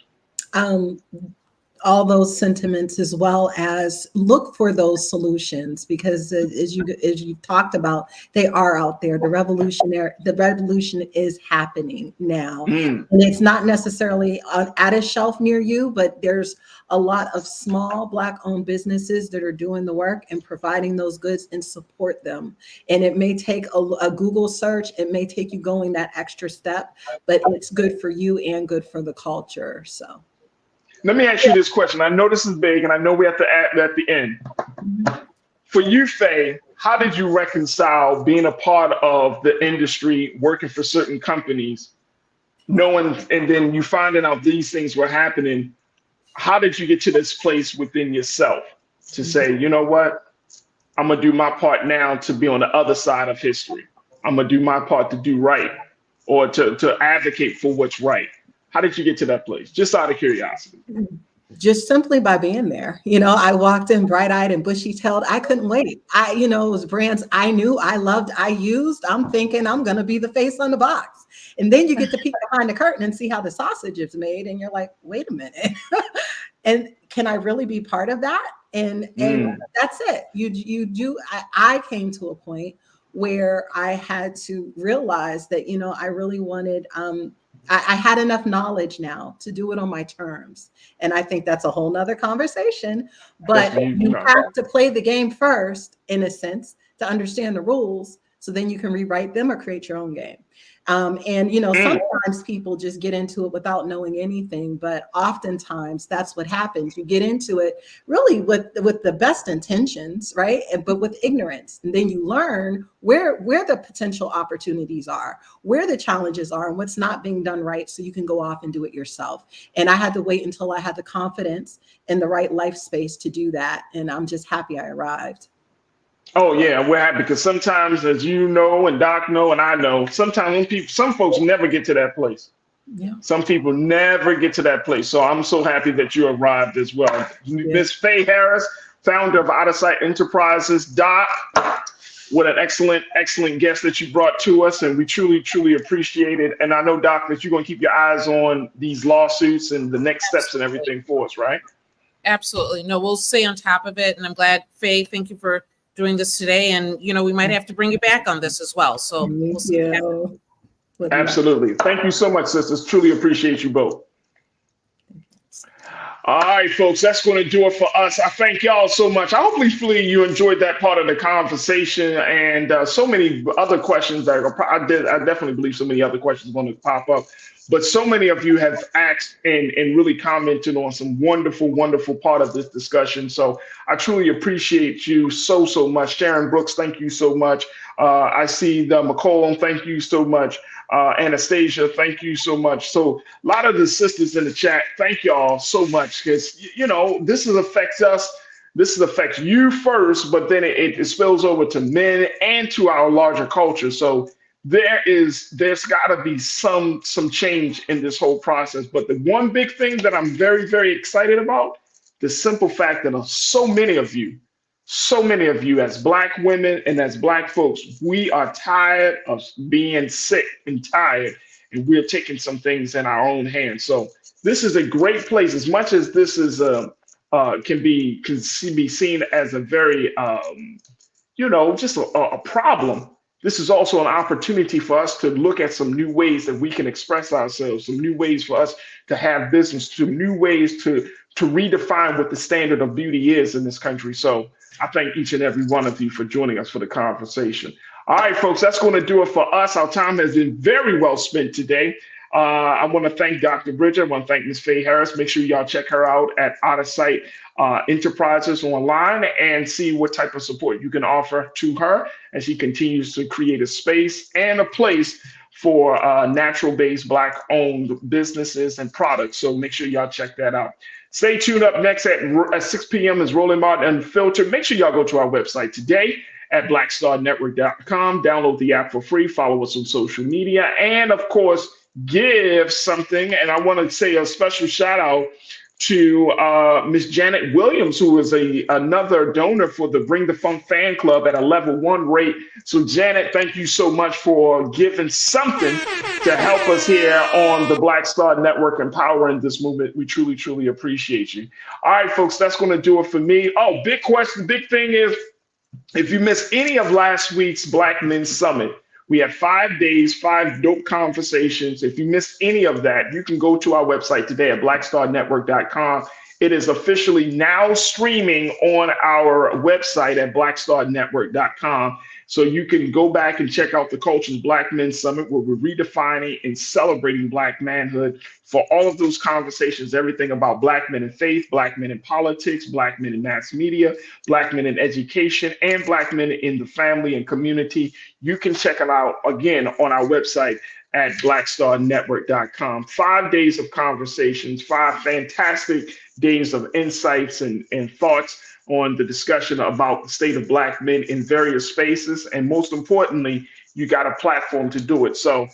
All those sentiments, as well as look for those solutions, because as you talked about, they are out there. The revolution is happening now, and it's not necessarily at a shelf near you, but there's a lot of small Black-owned businesses that are doing the work and providing those goods, and support them. And it may take a Google search, it may take you going that extra step, but it's good for you and good for the culture. So.
Let me ask you this question. I know this is big, and I know we have to add at the end. For you, Faye, how did you reconcile being a part of the industry, working for certain companies, knowing, and then you finding out these things were happening? How did you get to this place within yourself to say, you know what, I'm going to do my part now to be on the other side of history. I'm going to do my part to do right, or to advocate for what's right. How did you get to that place? Just out of curiosity.
Just simply by being there. I walked in bright-eyed and bushy-tailed. I couldn't wait. It was brands I knew, I loved, I used. I'm thinking I'm going to be the face on the box. And then you get to peek behind the curtain and see how the sausage is made. And you're like, wait a minute. And can I really be part of that? And that's it. You do. I came to a point where I had to realize that, I really wanted, I had enough knowledge now to do it on my terms. And I think that's a whole nother conversation, but you have to play the game first, in a sense, to understand the rules. So then you can rewrite them or create your own game. Sometimes people just get into it without knowing anything, but oftentimes that's what happens. You get into it really with the best intentions, right? But with ignorance. And then you learn where the potential opportunities are, where the challenges are, and what's not being done right, so you can go off and do it yourself. And I had to wait until I had the confidence and the right life space to do that. And I'm just happy I arrived.
Oh yeah, we're happy because sometimes, as you know, and Doc know, and I know, sometimes some folks never get to that place.
Yeah.
Some people never get to that place. So I'm so happy that you arrived as well. Miss Faye Harris, founder of Out of Sight Enterprises. Doc, what an excellent guest that you brought to us, and we truly, truly appreciate it. And I know, Doc, that you're going to keep your eyes on these lawsuits and the next steps and everything for us, right?
Absolutely. No, we'll stay on top of it. And I'm glad, Faye, thank you for doing this today, and we might have to bring you back on this as well. So we'll see.
Absolutely. Thank you so much, sisters. Truly appreciate you both. All right, folks, that's going to do it for us. I thank y'all so much. Hopefully you enjoyed that part of the conversation, and so many other questions that I definitely believe so many other questions are going to pop up. But so many of you have asked and really commented on some wonderful, wonderful part of this discussion. So I truly appreciate you so much. Sharon Brooks, thank you so much. I see the McCollum, thank you so much. Anastasia, thank you so much. So a lot of the sisters in the chat, thank y'all so much, because this affects us. This affects you first, but then it spills over to men and to our larger culture. So there's got to be some change in this whole process. But the one big thing that I'm very, very excited about, the simple fact that so many of you as Black women and as Black folks, we are tired of being sick and tired, and we're taking some things in our own hands. So this is a great place. As much as this is can be seen as a very just a problem, this is also an opportunity for us to look at some new ways that we can express ourselves, some new ways for us to have business, some new ways to redefine what the standard of beauty is in this country. So I thank each and every one of you for joining us for the conversation. All right, folks, that's going to do it for us. Our time has been very well spent today. I want to thank Dr. Bridget. I want to thank Ms. Faye Harris. Make sure y'all check her out at Out of Sight Enterprises online and see what type of support you can offer to her as she continues to create a space and a place for natural-based Black-owned businesses and products. So make sure y'all check that out. Stay tuned. Up next at 6 p.m. is Rolling Martin Unfiltered. Make sure y'all go to our website today at blackstarnetwork.com. Download the app for free. Follow us on social media. And, of course, give something. And I want to say a special shout out to Miss Janet Williams, who is another donor for the Bring the Funk fan club at a level 1 rate. So Janet, thank you so much for giving something to help us here on the Black Star Network, empowering this movement. We truly, truly appreciate you. All right, folks, that's going to do it for me. Oh, big question, big thing is, if you missed any of last week's Black Men's Summit, we had 5 days, 5 dope conversations. If you missed any of that, you can go to our website today at blackstarnetwork.com. It is officially now streaming on our website at blackstarnetwork.com. So you can go back and check out the Culture's Black Men's Summit, where we're redefining and celebrating Black manhood for all of those conversations, everything about Black men in faith, Black men in politics, Black men in mass media, Black men in education, and Black men in the family and community. You can check it out again on our website at blackstarnetwork.com. 5 days of conversations, 5 fantastic days of insights and thoughts on the discussion about the state of Black men in various spaces. And most importantly, you got a platform to do it. So,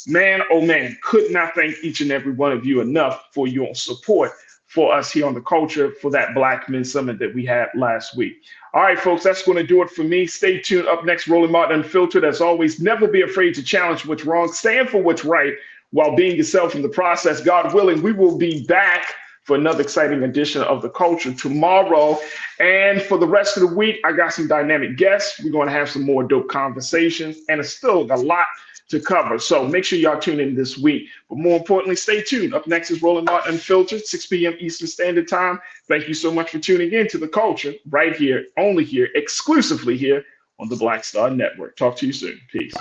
man, oh man, could not thank each and every one of you enough for your support for us here on The Culture for that Black Men Summit that we had last week. All right, folks, that's going to do it for me. Stay tuned. Up next, Rolling Martin Unfiltered. As always, never be afraid to challenge what's wrong. Stand for what's right while being yourself in the process. God willing, we will be back for another exciting edition of The Culture tomorrow. And for the rest of the week, I got some dynamic guests. We're going to have some more dope conversations, and it's still a lot to cover. So make sure y'all tune in this week. But more importantly, stay tuned. Up next is Rolling Martin Unfiltered, 6 p.m. Eastern Standard Time. Thank you so much for tuning in to The Culture right here, only here, exclusively here on the Black Star Network. Talk to you soon. Peace.